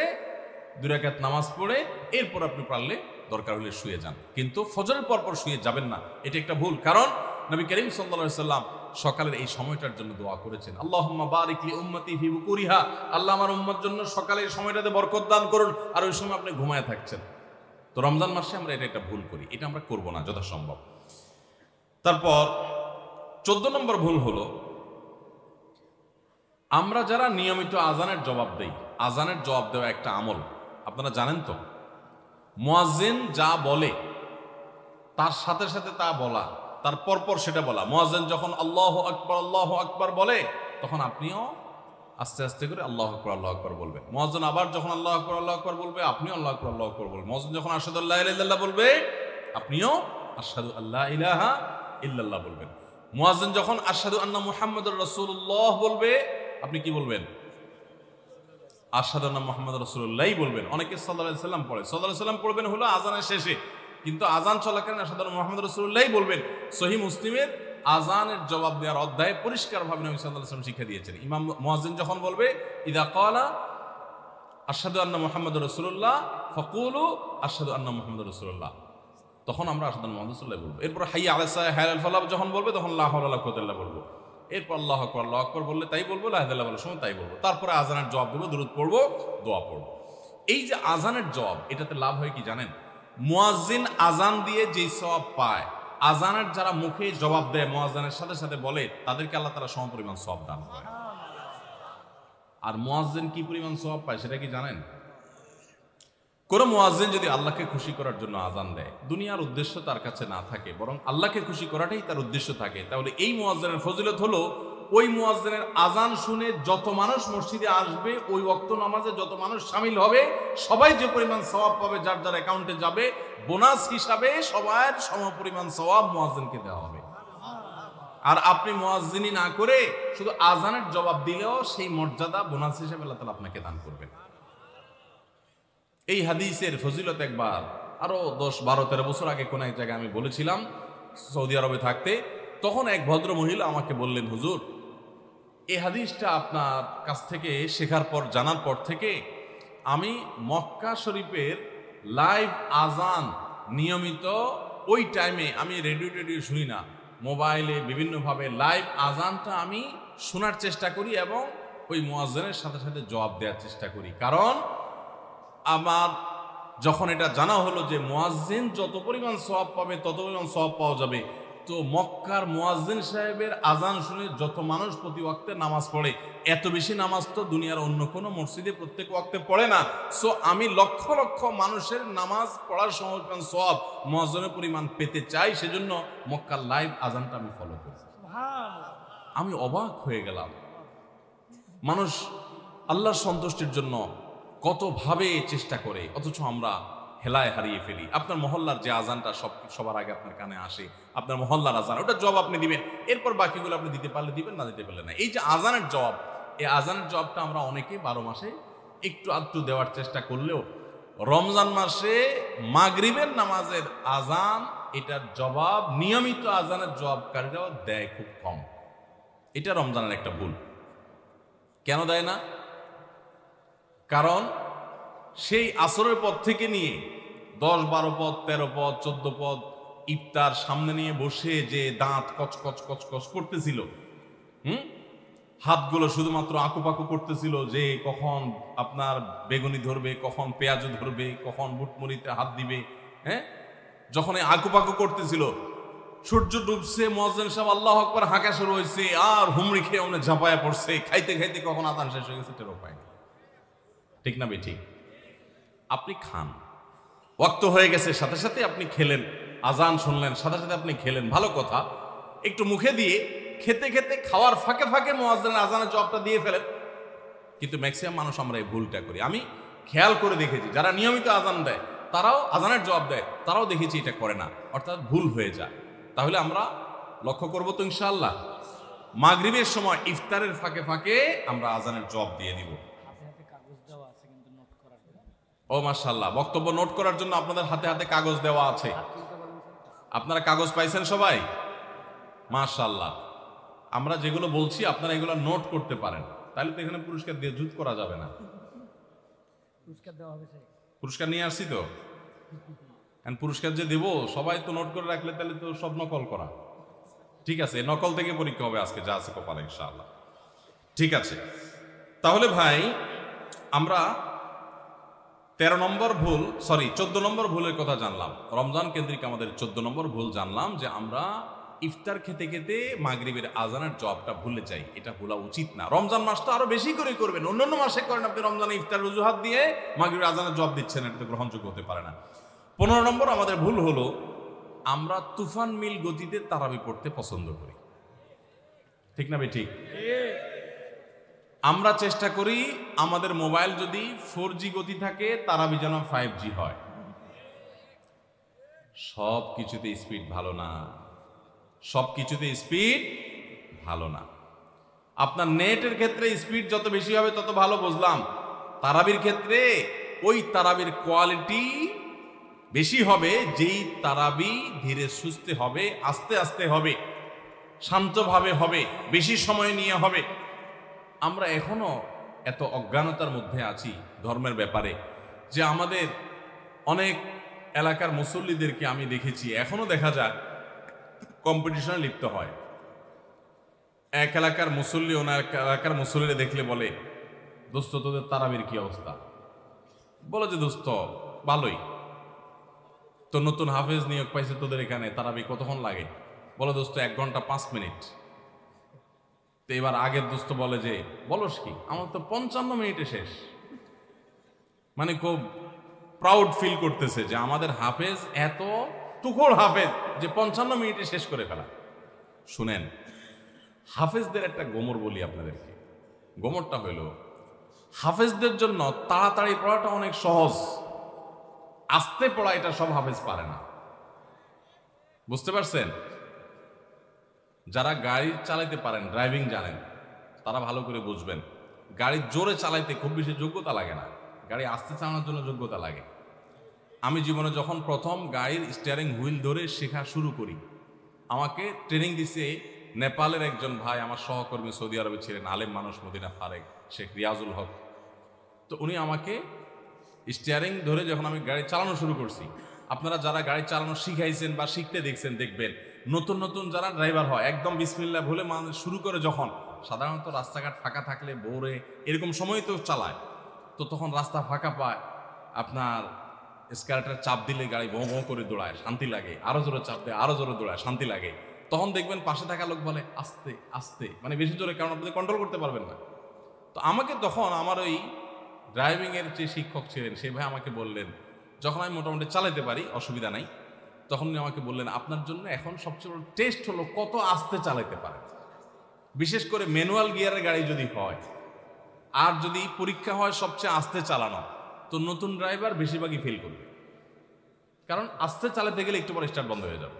2 রাকাত নামাজ পড়ে এরপর আপনি পারলে দরকার হলে শুয়ে যান, কিন্তু ফজরের পর পর শুয়ে যাবেন না। এটা একটা ভুল, কারণ নবী করিম সাল্লাল্লাহু আলাইহি সাল্লাম সকালের এই সময়টার জন্য দোয়া করেছেন, আল্লাহুম্মা বারিক লি উম্মতি ফি বুকুরিহা, আল্লাহ আমার উম্মত জন্য সকালের সময়টাতে বরকত দান করুন। আর ওই সময় আপনি ঘুমায় থাকছেন। তো রমজান মাসে আমরা এটা একটা ভুল করি, এটা আমরা করব না যথাসম্ভব। তারপর 14 নম্বর ভুল হলো আমরা যারা নিয়মিত আজানের জবাব দেই, আজানের জবাব দেওয়া একটা আমল, আপনারা জানেন তো? মুয়াজ্জিন যা বলে তার সাথে সাথে তা বলা, তার পরপর সেটা বলা। মুয়াজ্জিন যখন আল্লাহু আকবার বলে, তখন আপনিও আস্তে আস্তে করে আল্লাহু আকবার বলবেন। মুয়াজ্জিন আবার যখন আল্লাহু আকবার বলবে, আপনিও আল্লাহু আকবার বলবেন। মুয়াজ্জিন যখন আশহাদু আল্লা ইলাহা ইল্লাল্লাহ বলবে, আপনিও আশহাদু আল্লা ইলাহা ইল্লাল্লাহ বলবেন। মুয়াজ্জিন যখন আশহাদু আন্না মুহাম্মাদুর রাসূলুল্লাহ বলবে, আপনি কি বলবেন? আশহাদু আন্না মুহাম্মাদুর রাসূলুল্লাহ বলবেন। অনেকে সাল্লাল্লাহু আলাইহি সাল্লাম পড়ে, সাল্লাল্লাহু আলাইহি সাল্লাম পড়বেন হলো আজানের শেষে, কিন্তু আজান চলাকালীন আশহাদু আন্না মুহাম্মাদুর রাসূলুল্লাহ বলবেন। সহিহ মুসলিমের আজানের জবাব দেওয়ার অধ্যায়ে পরিষ্কারভাবে নবী সাল্লাল্লাহু আলাইহি ওয়াসাল্লাম শিখিয়ে দিয়েছেন। ইমাম মুয়াজ্জিন যখন বলবে ইযা ক্বালা আশহাদু আন্না মুহাম্মাদুর রাসূলুল্লাহ ফাকুলু আশহাদু আন্না মুহাম্মাদুর রাসূলুল্লাহ, তখন আমরা আশহাদু আন্না মুহাম্মাদুর রাসূলুল্লাহ বলবো। এরপর হাইয়া আলাস সালাহ হাইয়া আল ফালাহ যখন বলবে, তখন লা হাওলা ওয়ালা কুওয়াতা ইল্লা বিল্লাহ বলবো। এরপর আল্লাহু আকবার বললে তাই বলবো, লা ইলাহা ইল্লাল্লাহ বলার সময় তাই বলবো। তারপরে আজানের জবাব দেবো, দুরূদ পড়বো, দোয়া পড়বো। এই যে আজানের জবাব, এটাতে লাভ হয় কি জানেন? মুয়াজ্জিন আজান দিয়ে যেই সওয়াব পায়, আজানের যারা মুখে জবাব দেয়, মুয়াজ্জিনের সাথে সাথে বলে, তাদেরকে আল্লাহ তাআলা সমপরিমাণ সওয়াব দান করে। আর মুয়াজ্জিন কি পরিমাণ সওয়াব পায় সেটা কি জানেন? কোন মুয়াজ্জিন যদি আল্লাহকে খুশি করার জন্য আজান দেয়, দুনিয়ার উদ্দেশ্য তার কাছে না থাকে, বরং আল্লাহকে খুশি করাটাই তার উদ্দেশ্য থাকে, তাহলে এই মুয়াজ্জিনের ফজিলত হলো ওই মুয়াজ্জিনের আজান শুনে যত মানুষ মসজিদে আসবে, ওই ওয়াক্ত নামাজে যত মানুষ শামিল হবে, সবাই যে পরিমাণ সওয়াব পাবে, যার যার অ্যাকাউন্টে যাবে, বোনাস হিসাবে সবার সমপরিমাণ সওয়াব মুয়াজ্জিনকে দেওয়া হবে। আর আপনি মুয়াজ্জিনি না করে শুধু আজানের জবাব দিলেও সেই মর্যাদা বোনাস হিসেবে আল্লাহ তাআলা আপনাকে দান করবেন। এই হাদিসের ফজিলত একবার আরো 10, 12, 13 বছর আগে কোন এক জায়গায় আমি বলেছিলাম, সৌদি আরবে থাকতে। তখন এক ভদ্র মহিলা আমাকে বললেন, হুজুর, এই হাদিসটা আপনার কাছ থেকে শেখার পর, জানার পর থেকে আমি মক্কা শরীফের লাইভ আজান নিয়মিত ওই টাইমে, আমি রেডিও শুনি না, মোবাইলে বিভিন্নভাবে লাইভ আজানটা আমি শোনার চেষ্টা করি এবং ওই মুয়াজ্জিনের সাথে সাথে জবাব দেওয়ার চেষ্টা করি। কারণ আমার যখন এটা জানা হলো যে মুয়াজ্জিন যত পরিমাণ সওয়াব পাবে তত পরিমাণ সওয়াব পাওয়া যাবে, তো মক্কার মুয়াজ্জিন সাহেবের আজান শুনে যত মানুষ প্রতি ওয়াক্তে নামাজ পড়ে, এত বেশি নামাজ তো দুনিয়ার অন্য কোনো মসজিদে প্রত্যেক ওয়াক্তে পড়ে না। সো আমি লক্ষ লক্ষ মানুষের নামাজ পড়ার সময় সওয়াব মুয়াজ্জিনের পরিমাণ পেতে চাই, সেজন্য মক্কার লাইভ আজানটা আমি ফলো করি। আমি অবাক হয়ে গেলাম, মানুষ আল্লাহর সন্তুষ্টির জন্য কতভাবে চেষ্টা করে, অথচ আমরা হেলায় হারিয়ে ফেলি। আপনার মহল্লার যে আজানটা সবার আগে আপনার কানে আসে, আপনার মহল্লার আজান, ওটা জবাব আপনি দিবেন, এরপর বাকিগুলো আপনি দিতে পারলে দিবেন, না দিতে পারলে না। এই যে আজানের জবাব, এই আজানের জবাবটা আমরা অনেকে 12 মাসে একটু আধটু দেওয়ার চেষ্টা করলেও রমজান মাসে মাগরিবের নামাজের আজান, এটার জবাব নিয়মিত আজানের জবাবকারীরাও দেয় খুব কম। এটা রমজানের একটা ভুল। কেন দেয় না? কারণ সেই আসরের পদ থেকে নিয়ে 10, 12 পদ, 13 পদ, 14 পদ ইফতার সামনে নিয়ে বসে যে দাঁত কচকচ কচকচ করতেছিল, হাতগুলো শুধুমাত্র আঁকুপাকু করতেছিল যে কখন আপনার বেগুনি ধরবে, কখন পেঁয়াজ ধরবে, কখন বুটমুড়িতে হাত দিবে। যখন এই আঁকুপাকু করতেছিল, সূর্য ডুবছে, মুয়াজ্জিন সাহেব আল্লাহু আকবার হাঁকা শুরু হয়েছে, আর হুমড়ি খেয়ে অনেক ঝাঁপায়া পড়ছে, খাইতে খাইতে কখন আজান শেষ হয়ে গেছে টেরও পায়নি। ঠিক না বে ঠিক? আপনি খান, ওয়াক্ত হয়ে গেছে, সাথে সাথে আপনি খেলেন, আজান শুনলেন, সাথে সাথে আপনি খেলেন, ভালো কথা। একটু মুখে দিয়ে খেতে খেতে খাওয়ার ফাঁকে ফাঁকে মুয়াজ্জিনের আজানের জবাবটা দিয়ে ফেলেন। কিন্তু ম্যাক্সিমাম মানুষ আমরা এই ভুলটা করি। আমি খেয়াল করে দেখেছি, যারা নিয়মিত আজান দেয় তারাও আজানের জবাব দেয়, তারাও দেখেছি এটা করে না, অর্থাৎ ভুল হয়ে যায়। তাহলে আমরা লক্ষ্য করবো তো ইনশাআল্লাহ, মাগরিবের সময় ইফতারের ফাঁকে ফাঁকে আমরা আজানের জবাব দিয়ে দিব। ও মাশাআল্লাহ, বক্তব্য নোট করার জন্য আপনাদের হাতে হাতে কাগজ দেওয়া আছে। আপনারা কাগজ পাইছেন সবাই? মাশাআল্লাহ। আমরা যেগুলো বলছি আপনারা এগুলো নোট করতে পারেন, তাহলে তো এখানে পুরস্কার দিয়ে জুত করা যাবে না। পুরস্কার নিয়ে আসছি তো, পুরস্কার যে দেব সবাই তো নোট করে রাখলে তাহলে তো সব নকল করা। ঠিক আছে, নকল থেকে পরীক্ষা হবে আজকে, যা আছে কপালে ইনশাআল্লাহ। ঠিক আছে, তাহলে ভাই আমরা 14 নম্বর ভুলের কথা জানলাম। রমজান কেন্দ্রিক আমাদের 14 নম্বর ভুল জানলাম যে আমরা ইফতার খেতে খেতে মাগরিবের আজানের জবাবটা ভুলে যাই। এটা ভুলা উচিত না। রমজান মাসটা আরো বেশি করে করবেন, অন্যান্য মাসে করেন, আপনি রমজানে ইফতার অজুহাত দিয়ে মাগরিবের আজানের জবাব দিচ্ছেন, এটা তো গ্রহণযোগ্য হতে পারে না। 15 নম্বর আমাদের ভুল হলো আমরা তুফান মিল গতিতে তারাবি পড়তে পছন্দ করি। ঠিক না ভাই ঠিক? আমরা চেষ্টা করি আমাদের মোবাইল যদি 4G গতি থাকে, তারাবি যেন 5G হয়। সব কিছুতে স্পিড ভালো না, সব কিছুতে স্পিড ভালো না। আপনার নেটের ক্ষেত্রে স্পিড যত বেশি হবে তত ভালো, বুঝলাম। তারাবির ক্ষেত্রে ওই তারাবির কোয়ালিটি বেশি হবে যেই তারাবি ধীরে সুস্থে হবে, আস্তে আস্তে হবে, শান্তভাবে হবে, বেশি সময় নিয়ে হবে। আমরা এখনো এত অজ্ঞানতার মধ্যে আছি ধর্মের ব্যাপারে যে আমাদের অনেক এলাকার মুসল্লিদেরকে আমি দেখেছি, এখনো দেখা যায় কম্পিটিশনে লিপ্ত হয়। এক এলাকার মুসল্লি অন্য এলাকার মুসল্লিরা দেখলে বলে, দোস্ত তোদের তারাবির কি অবস্থা? বলে যে দোস্ত ভালোই, তো নতুন হাফেজ নিয়োগ পাইছে তোদের এখানে, তারাবি কতক্ষণ লাগে? বলে দোস্ত 1 ঘন্টা 5 মিনিট। তো এবার আগের দোস্ত বলে যে বলস কি, আমার তো 55 মিনিটে শেষ। মানে খুব প্রাউড ফিল করতেছে যে আমাদের হাফেজ এত তুখোড় হাফেজ যে 55 মিনিটে শেষ করে ফেলা। শুনেন, হাফেজদের একটা গোমর বলি আপনাদেরকে। গোমরটা হইল, হাফেজদের জন্য তাড়াতাড়ি পড়াটা অনেক সহজ, আস্তে পড়া এটা সব হাফেজ পারে না। বুঝতে পারছেন? যারা গাড়ি চালাইতে পারেন, ড্রাইভিং জানেন, তারা ভালো করে বুঝবেন। গাড়ি জোরে চালাইতে খুব বেশি যোগ্যতা লাগে না, গাড়ি আস্তে চালানোর জন্য যোগ্যতা লাগে। আমি জীবনে যখন প্রথম গাড়ির স্টিয়ারিং হুইল ধরে শেখা শুরু করি, আমাকে ট্রেনিং দিছে নেপালের একজন ভাই, আমার সহকর্মী, সৌদি আরবে ছিলেন, আলেম মানুষ, মদিনা ফারেক, শেখ রিয়াজুল হক। তো উনি আমাকে স্টিয়ারিং ধরে যখন আমি গাড়ি চালানো শুরু করছি, আপনারা যারা গাড়ি চালানো শিখাইছেন বা শিখতে দেখছেন দেখবেন, নতুন নতুন যারা ড্রাইভার হয় একদম বিসমিল্লাহ বলে শুরু করে, যখন সাধারণত রাস্তাঘাট ফাঁকা থাকলে ভোরে এরকম সময় তো চালায়, তো তখন রাস্তা ফাঁকা পায়, আপনার স্কেলেটার চাপ দিলে গাড়ি বঁ বঁ করে দৌড়ায়, শান্তি লাগে, আরো জোরে চাপ দেয়, আরো জোরে দৌড়ায়, শান্তি লাগে। তখন দেখবেন পাশে থাকা লোক বলে আস্তে আস্তে, মানে বেশি জোরে, কারণ আপনি কন্ট্রোল করতে পারবেন না। তো আমাকে তখন আমার ওই ড্রাইভিংয়ের যে শিক্ষক ছিলেন সে ভাই আমাকে বললেন, যখন আমি মোটামুটি চালাতে পারি, অসুবিধা নাই, তখন উনি আমাকে বললেন আপনার জন্য এখন সবচেয়ে বড় টেস্ট হলো কত আস্তে চালাতে পারে, বিশেষ করে ম্যানুয়াল গিয়ারের গাড়ি যদি হয়, আর যদি পরীক্ষা হয় সবচেয়ে আস্তে চালানো, তো নতুন ড্রাইভার বেশিরভাগই ফেল করবে, কারণ আস্তে চালাতে গেলে একটু পরে স্টার্ট বন্ধ হয়ে যাবে,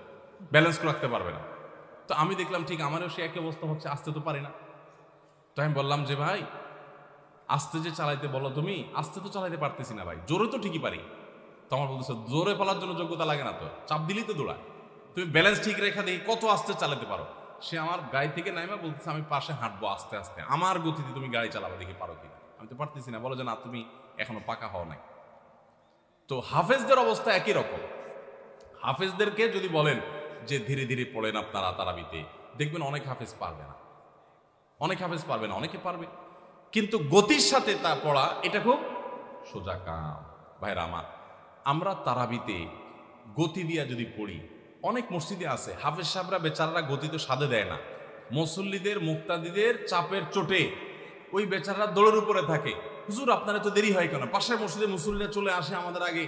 ব্যালেন্স রাখতে পারবে না। তো আমি দেখলাম ঠিক আমারও সে একই অবস্থা হচ্ছে, আস্তে তো পারি না। তো আমি বললাম যে ভাই আস্তে যে চালাইতে বলো তুমি, আস্তে তো চালাইতে পারতেছি না ভাই, জোরে তো ঠিকই পারি। তো আমার বলতেছে জোরে পালার জন্য যোগ্যতা লাগে না, তো চাপ দিলেই তো দৌড়ায়, তুমি ব্যালেন্স ঠিক রেখা দেখি কত আস্তে চালাতে পারো। সে আমার গাড়ি থেকে নাইমা বলতেছে আমি পাশে হাঁটবো আস্তে আস্তে, আমার গতিতে তুমি গাড়ি চালাবো, দেখি পারো কিনা। আমি তো পারতেছি না, বলো যে না তুমি এখনো পাকা হও নাই। তো হাফেজদের অবস্থা একই রকম। হাফেজদেরকে যদি বলেন যে ধীরে ধীরে পড়েন আপনারা তারাবিতে, দেখবেন অনেক হাফেজ পারবে না, অনেক হাফেজ পারবে না, অনেকে পারবে, কিন্তু গতির সাথে তা পড়া এটা খুব সোজা কাম। ভাইরা আমার, আমরা তারাবিতে গতি দিয়া যদি পড়ি, অনেক মসজিদে আছে হাফেজ সাহেবরা বেচারারা গতি তো সাধে দেয় না, মুসল্লিদের মুক্তাদিদের চাপের চোটে ওই বেচারারা দৌড়ের উপরে থাকে। হুজুর আপনারা তো দেরি হয় কেন? পাশের মসজিদে মুসল্লিরা চলে আসে আমাদের আগে,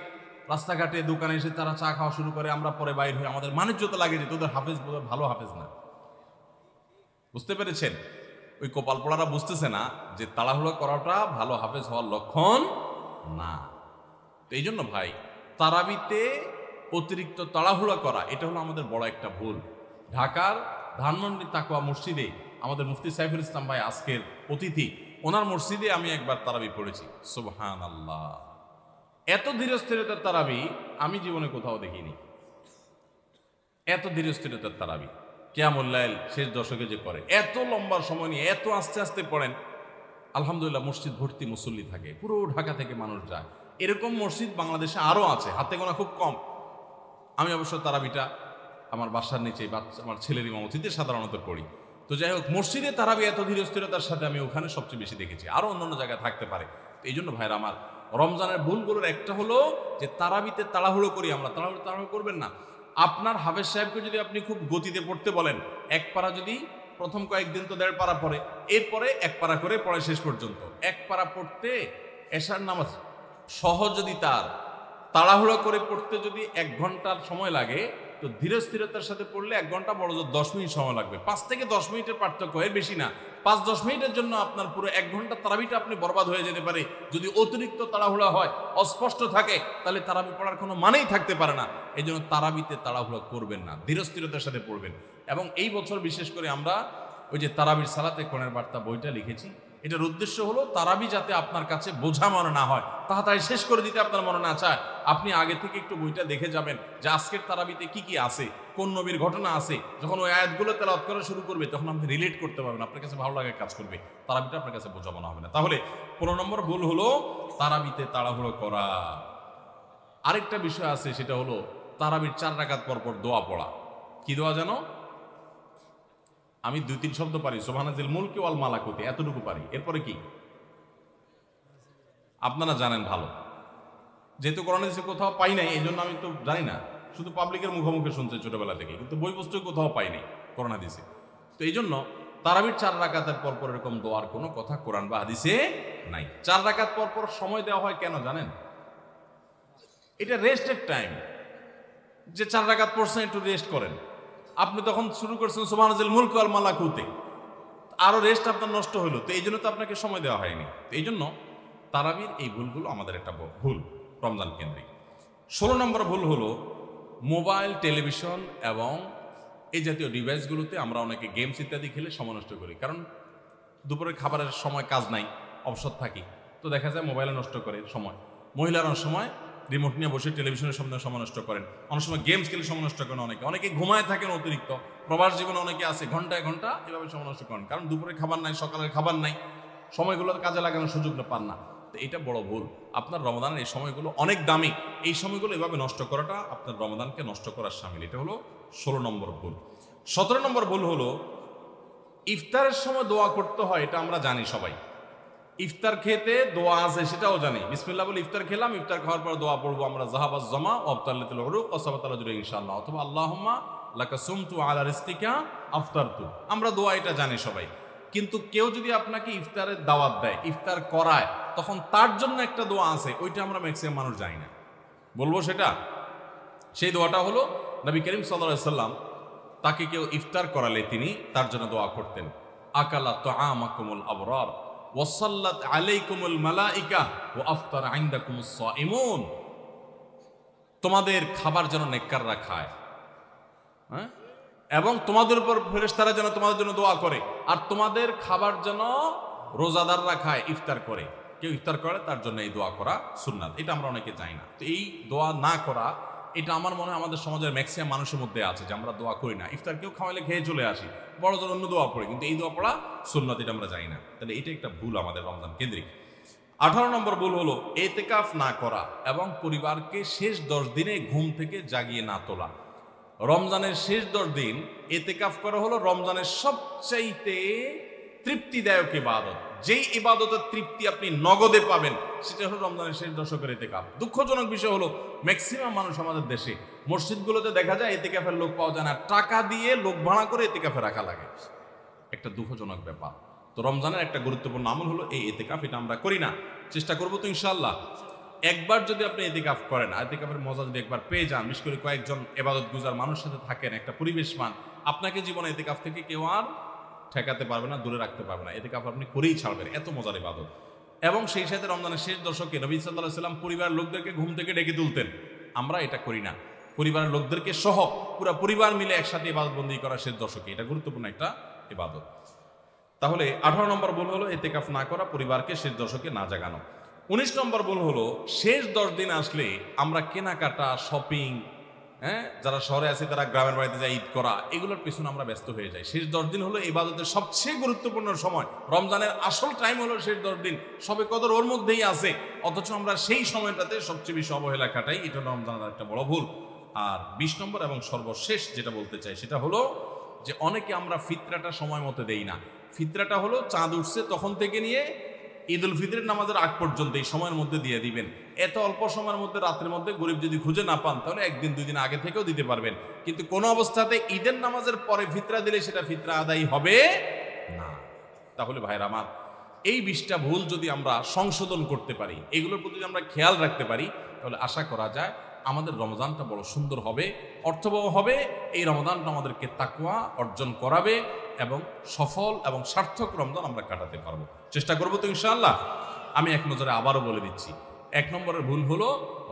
রাস্তাঘাটে দোকানে এসে তারা চা খাওয়া শুরু করে, আমরা পরে বাইর হই, আমাদের মানিজ্যতা লাগে যে তোদের হাফেজ বোধহয় ভালো হাফেজ না। বুঝতে পেরেছেন? ওই কপাল পড়ারা বুঝতেছে না যে তাড়াহুড়ো করাটা ভালো হাফেজ হওয়ার লক্ষণ না। তো এই জন্য ভাই তারাবিতে অতিরিক্ত তাড়াহুড়া করা এটা হলো আমাদের বড় একটা ভুল। ঢাকার ধানমন্ডি তাকওয়া মসজিদে আমাদের মুফতি সাইফুল ইসলাম ভাই আজকের অতিথি, ওনার মসজিদে আমি একবার তারাবি পড়েছি। সুবহানাল্লাহ, এত ধীরস্থিরতার তারাবি আমি জীবনে কোথাও দেখিনি। এত ধীরস্থিরতার তারাবি কিয়ামুল লাইল শেষ দশকে যে করে, এত লম্বা সময় নিয়ে এত আস্তে আস্তে পড়েন। আলহামদুলিল্লাহ, মসজিদ ভর্তি মুসল্লি থাকে, পুরো ঢাকা থেকে মানুষ যায়। এরকম মসজিদ বাংলাদেশে আরও আছে, হাতে গোনা খুব কম। আমি অবশ্য তারাবিটা আমার বাসার নিচে আমার ছেলের ইমামতিতে সাধারণত পড়ি। তো যাই হোক, মসজিদে তারাবি এত ধীরস্থিরতার সাথে আমি ওখানে সবচেয়ে বেশি দেখেছি, আরও অন্যান্য জায়গায় থাকতে পারে। এই জন্য ভাইরা আমার, রমজানের ভুলগুলোর একটা হলো যে তারাবিতে তাড়াহুড়ো করি আমরা। তাড়াহুড়ো করবেন না। আপনার হাফেজ সাহেবকে যদি আপনি খুব গতিতে পড়তে বলেন, এক পারা যদি প্রথম কয়েকদিন তো 1.5 পারা পড়ে, এরপরে 1 পারা করে পড়ে শেষ পর্যন্ত। 1 পারা পড়তে এশার নামাজ সহজ যদি তার তাড়াহুড়ো করে পড়তে যদি 1 ঘন্টার সময় লাগে, তো ধীরস্থিরতার সাথে পড়লে 1 ঘন্টা, বড় জোর 10 মিনিট সময় লাগবে। 5 থেকে 10 মিনিটের পার্থক্য, এর বেশি না। 5-10 মিনিটের জন্য আপনার পুরো 1 ঘন্টা তারাবিটা আপনি বরবাদ হয়ে যেতে পারে। যদি অতিরিক্ত তাড়াহুড়া হয়, অস্পষ্ট থাকে, তাহলে তারাবি পড়ার কোনো মানেই থাকতে পারে না। এই জন্য তারাবিতে তাড়াহুড়া করবেন না, ধীরস্থিরতার সাথে পড়বেন। এবং এই বছর বিশেষ করে আমরা ওই যে তারাবির সালাতে কোরআনের বার্তা বইটা লিখেছি, এটার উদ্দেশ্য হলো তারাবি যাতে আপনার কাছে বোঝা মনে না হয়, তাড়াতাড়ি শেষ করে দিতে আপনার মনে না চায়, আপনি আগে থেকে একটু বইটা দেখে যাবেন যে আজকের তারাবিতে কি কি আছে, কোন নবীর ঘটনা আছে। যখন ওই আয়াতগুলো তেলাওয়াত করা শুরু করবে, তখন আপনি রিলেট করতে পারবেন, আপনার কাছে ভালো লাগে কাজ করবে, তারাবিটা আপনার কাছে বোঝা মনে হবে না। তাহলে 15 নম্বর ভুল হলো তারাবিতে তাড়াহুড়ো করা। আরেকটা বিষয় আছে, সেটা হলো তারাবির 4 রাকাত পর পর দোয়া পড়া। কি দোয়া জানো? আমি 2-3 শব্দ পারি, সুবহানাল মুলকি ওয়াল মালাকুতি, এতটুকু পারি। এরপরে কি আপনারা জানেন ভালো, যেহেতু কোরআন হাদিসে কোথাও পাই নাই, এই জন্য আমি তো জানি না, শুধু পাবলিকের মুখোমুখি শুনছে ছোটবেলা থেকে, কিন্তু বই পুস্তকে কোথাও পাই নাই কোরআন হাদিসে। তো এই জন্য তারাবির 4 রাকাতের পর পর এরকম দোয়ার কোনো কথা কোরআন বা হাদিসে নাই। 4 রাকাত পর পর সময় দেওয়া হয় কেন জানেন? এটা রেস্টের টাইম, যে 4 রাকাত পড়ছেন একটু রেস্ট করেন। আপনি তখন শুরু করছেন সুবহানাল মুলকি ওয়াল মালাকুতি, আরো রেস্ট আপনার নষ্ট হলো, তো এই জন্য তো আপনাকে সময় দেওয়া হয়নি। তো এই জন্য তারাবির এই ভুলগুলো আমাদের একটা ভুল রমজান কেন্দ্রিক। 16 নম্বর ভুল হলো মোবাইল, টেলিভিশন এবং এই জাতীয় ডিভাইসগুলোতে আমরা অনেকে গেমস ইত্যাদি খেলে সময় নষ্ট করি। কারণ দুপুরের খাবারের সময় কাজ নাই, অবসর থাকি, তো দেখা যায় মোবাইলে নষ্ট করে সময়। মহিলারা অনেক সময় রিমোট নিয়ে বসে টেলিভিশনের সামনে সময় নষ্ট করেন, অনেক সময় গেমস খেলে সময় নষ্ট করেন, অনেকে ঘুমায় থাকেন অতিরিক্ত। প্রবাস জীবনে অনেকে আছে ঘন্টায় ঘন্টা এভাবে সময় নষ্ট করেন, কারণ দুপুরে খাবার নাই, সকালের খাবার নাই, সময়গুলো কাজে লাগানোর সুযোগ পান না। তো এটা বড় ভুল। আপনার রমাদানের এই সময়গুলো অনেক দামি, এই সময়গুলো এভাবে নষ্ট করাটা আপনার রমাদানকে নষ্ট করার শামিল। এটা হলো 16 নম্বর ভুল। 17 নম্বর ভুল হলো ইফতারের সময় দোয়া করতে হয়, এটা আমরা জানি সবাই, ইফতার খেতে দোয়া আছে সেটাও জানি, বিসমিল্লাহ বলে ইফতার খেলাম, ইফতার খাওয়ার পর দোয়া পড়বো আমরা জাহাবাজ জামা ওয়াবতাল্লাতুল উরুক ওয়া সাবাতাল আজরু ইনশাআল্লাহ, অথবা আল্লাহুম্মা লাকা সুমতু আলা রিজকিকা আফতারতু। আমরা দোয়া এটা জানি সবাই। কিন্তু কেউ যদি আপনাকে ইফতারের দাওয়াত দেয়, ইফতার করায়, তখন তার জন্য একটা দোয়া আছে, ওইটা আমরা ম্যাক্সিমাম মানুষ জানি না। বলবো সেটা, সেই দোয়াটা হলো নবী করিম সাল্লাল্লাহু আলাইহি সাল্লাম তাকে কেউ ইফতার করালে তিনি তার জন্য দোয়া করতেন, আকালা তুআমাকুমুল আবরার ওয়াসাল্লাত আলাইকুমুল মালাইকা ওয়া আফতার ইনদাকুমুস সাইমুন। তোমাদের খাবার যেন নেককাররা খায়, হ্যাঁ, এবং তোমাদের উপর ফেরেশতারা যেন তোমাদের জন্য দোয়া করে, আর তোমাদের খাবার যেন রোজাদাররা খায়, ইফতার করে। কেউ ইফতার করে তার জন্য এই দোয়া করা সুন্নাত, এটা আমরা অনেকে জানি না। তো এই দোয়া না করা, এটা আমার মনে হয় আমাদের সমাজের ম্যাক্সিমাম মানুষের মধ্যে আছে যে আমরা দোয়া করি না, ইফতার কেউ খাওয়াইলে খেয়ে চলে আসি, বড় জোর অন্য দোয়া পড়ি, কিন্তু এই দোয়া পড়া সুন্নাত এটা আমরা জানি না। তাহলে এটা একটা ভুল আমাদের রমজান কেন্দ্রিক। 18 নম্বর ভুল হলো এতেকাফ না করা এবং পরিবারকে শেষ 10 দিনে ঘুম থেকে জাগিয়ে না তোলা। রমজানের শেষ 10 দিন এতেকাফ করা হলো রমজানের সবচাইতে তৃপ্তিদায়ক ইবাদত। যেই ইবাদতের তৃপ্তি আপনি নগদে পাবেন সেটা হলো রমজানের শেষ দশকের এতেকাফ। দুঃখজনক বিষয় হলো ম্যাক্সিমাম মানুষ আমাদের দেশে মসজিদগুলোতে দেখা যায় এতেকাফের লোক পাওয়া যায় না, টাকা দিয়ে লোক ভাড়া করে এতেকাফে রাখা লাগে, একটা দুঃখজনক ব্যাপার। তো রমজানের একটা গুরুত্বপূর্ণ আমল হলো এই এতেকাফ, এটা আমরা করি না, চেষ্টা করবো তো ইনশাআল্লাহ। একবার যদি আপনি এতেকাফ করেন, এতেকাফের মজা যদি একবার পেয়ে যান, বিশেষ করে কয়েকজন ইবাদত গুজার মানুষের সাথে থাকেন, একটা পরিবেশমান, আপনাকে জীবনে এতেকাফ থেকে কেউ আর ঠেকাতে পারবে না, দূরে রাখতে পারবে না। এতেকাফ আপনি করেই ছাড়বেন, এত মজার ইবাদত। এবং সেই সাথে রমজানের শেষ দশকে নবী সাল্লাল্লাহু আলাইহি সাল্লাম পরিবারের লোকদেরকে ঘুম থেকে ডেকে তুলতেন, আমরা এটা করি না। পরিবারের লোকদেরকে সহ পুরো পরিবার মিলে একসাথে ইবাদত বন্দি করা শেষ দশকে, এটা গুরুত্বপূর্ণ একটা ইবাদত। তাহলে 18 নম্বর ভুল হলো এতেকাফ না করা, পরিবারকে শেষ দশকে না জাগানো। 19 নম্বর ভুল হলো শেষ 10 দিন আসলে আমরা কেনাকাটা, শপিং, হ্যাঁ, যারা শহরে আছে তারা গ্রামের বাড়িতে যায় ঈদ করা, এগুলোর পিছনে আমরা ব্যস্ত হয়ে যাই। শেষ 10 দিন হলো ইবাদতের সবচেয়ে গুরুত্বপূর্ণ সময়, রমজানের আসল টাইম হলো শেষ 10 দিন, সবে কদর ওর মধ্যেই আছে, অথচ আমরা সেই সময়টাতে সবচেয়ে বেশি অবহেলা কাটাই, এটা রমজানের একটা বড় ভুল। আর 20 নম্বর এবং সর্বশেষ যেটা বলতে চাই সেটা হলো যে অনেকে আমরা ফিতরাটা সময় মতো দেই না। ফিতরাটা হলো চাঁদ উঠছে তখন থেকে নিয়ে ঈদ উল ফিতরের নামাজের আগ পর্যন্ত এই সময়ের মধ্যে দিয়ে দিবেন। এত অল্প সময়ের মধ্যে, রাত্রের মধ্যে গরিব যদি খুঁজে না পান তাহলে 1 দিন 2 দিন আগে থেকেও দিতে পারবেন, কিন্তু কোনো অবস্থাতে ঈদের নামাজের পরে ফিতরা দিলে সেটা ফিতরা আদায় হবে না। তাহলে ভাইরা আমার, এই 20টা ভুল যদি আমরা সংশোধন করতে পারি, এগুলোর প্রতি আমরা খেয়াল রাখতে পারি, তাহলে আশা করা যায় আমাদের রমজানটা বড় সুন্দর হবে, অর্থবহ হবে। এই রমজানটা আমাদেরকে তাকওয়া অর্জন করাবে এবং সফল এবং সার্থক রমজান আমরা কাটাতে পারবো। চেষ্টা করবো তো ইনশাআল্লাহ। আমি এক নজরে আবারও বলে দিচ্ছি, 1 নম্বরের ভুল হলো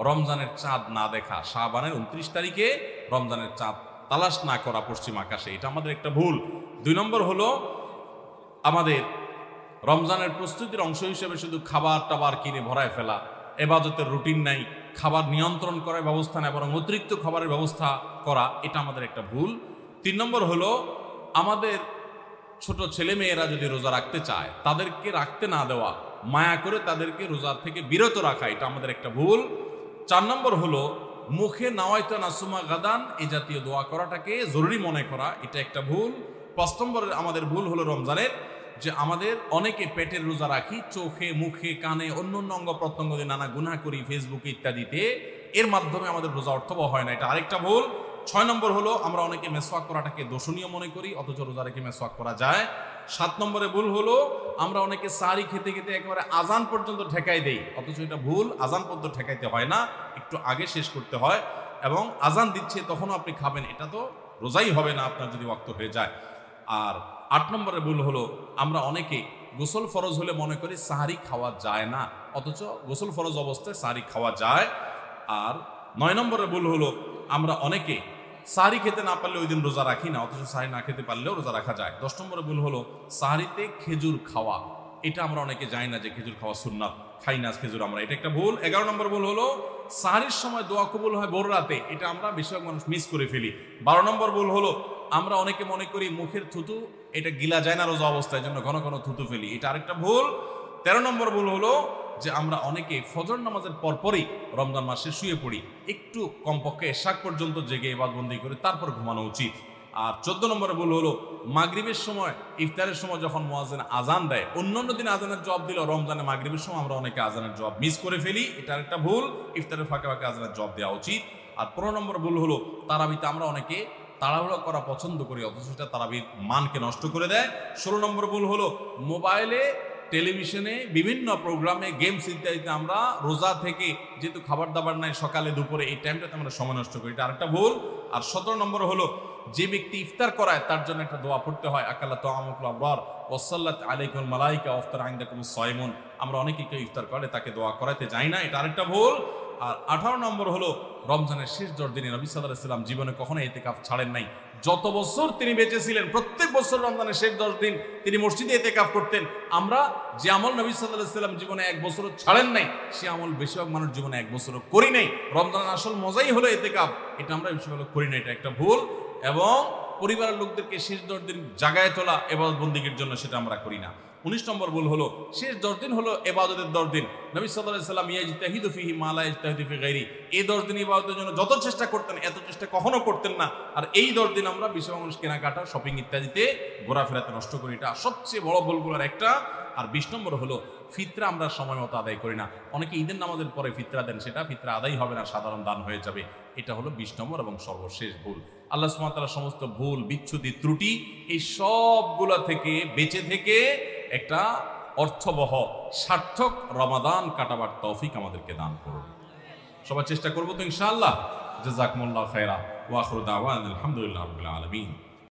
রমজানের চাঁদ না দেখা, শাবানের 29 তারিখে রমজানের চাঁদ তালাশ না করা পশ্চিম আকাশে, এটা আমাদের একটা ভুল। 2 নম্বর হলো আমাদের রমজানের প্রস্তুতির অংশ হিসেবে শুধু খাবার টাবার কিনে ভরায় ফেলা, ইবাদতের রুটিন নাই, খাবার নিয়ন্ত্রণ করার ব্যবস্থা নেই, বরং অতিরিক্ত খাবারের ব্যবস্থা করা, এটা আমাদের একটা ভুল। 3 নম্বর হলো আমাদের ছোট ছেলে মেয়েরা যদি রোজা রাখতে চায় তাদেরকে রাখতে না দেওয়া, মায়া করে তাদেরকে রোজা থেকে বিরত রাখা, এটা আমাদের একটা ভুল। 4 নম্বর হলো মুখে নাওয়াইতা নাসুমা গাদান এই জাতীয় দোয়া করাটাকে জরুরি মনে করা, এটা একটা ভুল। 5 নম্বরের আমাদের ভুল হলো রমজানের যে আমাদের অনেকে পেটের রোজা রাখি, চোখে, মুখে, কানে, অন্য অন্য অঙ্গ প্রত্যঙ্গ দিয়ে নানা গুনাহ করি, ফেসবুকে ইত্যাদিতে, এর মাধ্যমে আমাদের রোজা অর্থবহ হয় না, এটা আরেকটা ভুল। 6 নম্বর হলো আমরা অনেকে মেসওয়াক করাটাকে দোষণীয় মনে করি, অথচ রোজা রেখে মেসওয়াক করা যায়। 7 নম্বরে ভুল হলো আমরা অনেকে সারি খেতে খেতে একেবারে আজান পর্যন্ত ঠেকাই দেই, অথচ এটা ভুল, আজান পর্যন্ত ঠেকাইতে হয় না, একটু আগে শেষ করতে হয়। এবং আজান দিচ্ছে তখনও আপনি খাবেন, এটা তো রোজাই হবে না আপনার যদি ওয়াক্ত হয়ে যায়। আর 8 নম্বরে ভুল হলো আমরা অনেকে গোসল ফরজ হলে মনে করি সাহারি খাওয়া যায় না, অথচ গোসল ফরজ অবস্থায় সাহারি খাওয়া যায়। আর 9 নম্বরে ভুল হলো আমরা অনেকে সাহারি খেতে না পারলে ওই দিন রোজা রাখি না, অথচ সাহারি না খেতে পারলেও রোজা রাখা যায়। 10 নম্বরে ভুল হলো সাহারিতে খেজুর খাওয়া, এটা আমরা অনেকে জানি না যে খেজুর খাওয়া সুন্নাত, খাই না খেজুর আমরা, এটা একটা ভুল। 11 নম্বর ভুল হলো সাহারির সময় দোয়া কবুল হয় ভোর রাতে, এটা আমরা বেশিরভাগ মানুষ মিস করে ফেলি। 12 নম্বর ভুল হলো আমরা অনেকে মনে করি মুখের থুতু এটা গিলা যায় না রোজা অবস্থায়, জন্য ঘন ঘন থুতু ফেলি, এটা আরেকটা ভুল। 13 নম্বর ভুল হলো যে আমরা অনেকে ফজর নামাজের পরপরই রমজান মাসে শুয়ে পড়ি, একটু কমপক্ষে এশাক পর্যন্ত জেগে ইবাদতবন্দি করে তারপর ঘুমানো উচিত। আর 14 নম্বরে ভুল হলো মাগরিবের সময় ইফতারের সময় যখন মুয়াজ্জিন আজান দেয়, অন্যান্য দিন আজানের জবাব দিল, রমজানে মাগরিবের সময় আমরা অনেকে আজানের জবাব মিস করে ফেলি, এটা একটা ভুল। ইফতারের ফাঁকে ফাঁকে আজানের জবাব দেওয়া উচিত। আর 15 নম্বর ভুল হলো তারাবিতে আমরা অনেকে তাড়াহুড়ো করা পছন্দ করি, অথচ এটা তারাবির মানকে নষ্ট করে দেয়। 16 নম্বর ভুল হলো মোবাইলে, টেলিভিশনে, বিভিন্ন প্রোগ্রামে, গেমস ইত্যাদিতে আমরা রোজা থেকে যেহেতু খাবার দাবার নাই সকালে দুপুরে, এই টাইমটাতে আমরা সময় নষ্ট করি, এটা আরেকটা ভুল। আর 17 নম্বর হলো যে ব্যক্তি ইফতার করায় তার জন্য একটা দোয়া পড়তে হয়, আকাল্লা তাআমুকুল আবরার ওয়াসাল্লাত আলাইকুল মালাইকা ওয়াফতার ইনদাকুমুস সাইমুন। আমরা অনেকে কেউ ইফতার করে তাকে দোয়া করাতে যাই না, এটা আরেকটা ভুল। আর 18 নম্বর হলো রমজানের শেষ 10 দিনে নবী সাল্লাল্লাহু আলাইহি ওয়াসাল্লাম জীবনে কখনো ইতিকাফ ছাড়েন নাই। যত বছর তিনি বেঁচে ছিলেন প্রত্যেক বছর রমজানের শেষ 10 দিন তিনি মসজিদে ইতিকাফ করতেন। আমরা যে আমল নবী সাল্লাল্লাহু আলাইহি ওয়াসাল্লাম জীবনে এক বছরও ছাড়েন নাই, সে আমল বেশিরভাগ মানুষ জীবনে এক বছরও করি নাই। রমজানের আসল মজাই হলো ইতিকাফ, এটা আমরা বেশিরভাগ করি না, এটা একটা ভুল। এবং পরিবারের লোকদেরকে শেষ 10 দিন জাগায় তোলা ইবাদত বন্দেগীর জন্য, সেটা আমরা করি না। 19 নম্বর ভুল হলো শেষ 10 দিন হলো ইবাদতের 10 দিন। নবী সাল্লাল্লাহু আলাইহি ওয়াসাল্লাম ইয়াজতাহিদু ফিহি মা লা ইয়াজতাহিদু ফি গায়রি, এই 10 দিন ইবাদতের জন্য যত চেষ্টা করতেন এত চেষ্টা কখনো করতেন না। আর এই 10 দিন আমরা বেশিরভাগ মানুষ কেনাকাটা, শপিং ইত্যাদিতে ঘোরাফেরাতে নষ্ট করি, এটা সবচেয়ে বড় ভুলগুলোর একটা। আর 20 নম্বর হলো ফিতরা আমরা সময় মতো আদায় করি না। অনেকে ঈদের নামাজের পরে ফিতরা দেন, সেটা ফিতরা আদায় হবে না, সাধারণ দান হয়ে যাবে, এটা হলো 20 নম্বর এবং সর্বশেষ ভুল। আল্লাহ সুবহানাহু ওয়া তাআলা সমস্ত ভুল, বিচ্যুতি, ত্রুটি এই সবগুলা থেকে বেঁচে থেকে একটা অর্থবহ সার্থক রমাদান কাটাবার তৌফিক আমাদেরকে দান করুন। সবাই চেষ্টা করবো তো ইনশাআল্লাহ। জাযাকুমুল্লাহু খায়রা ওয়া আখিরু দাওয়ানা আলহামদুলিল্লাহি রাব্বিল আলামিন।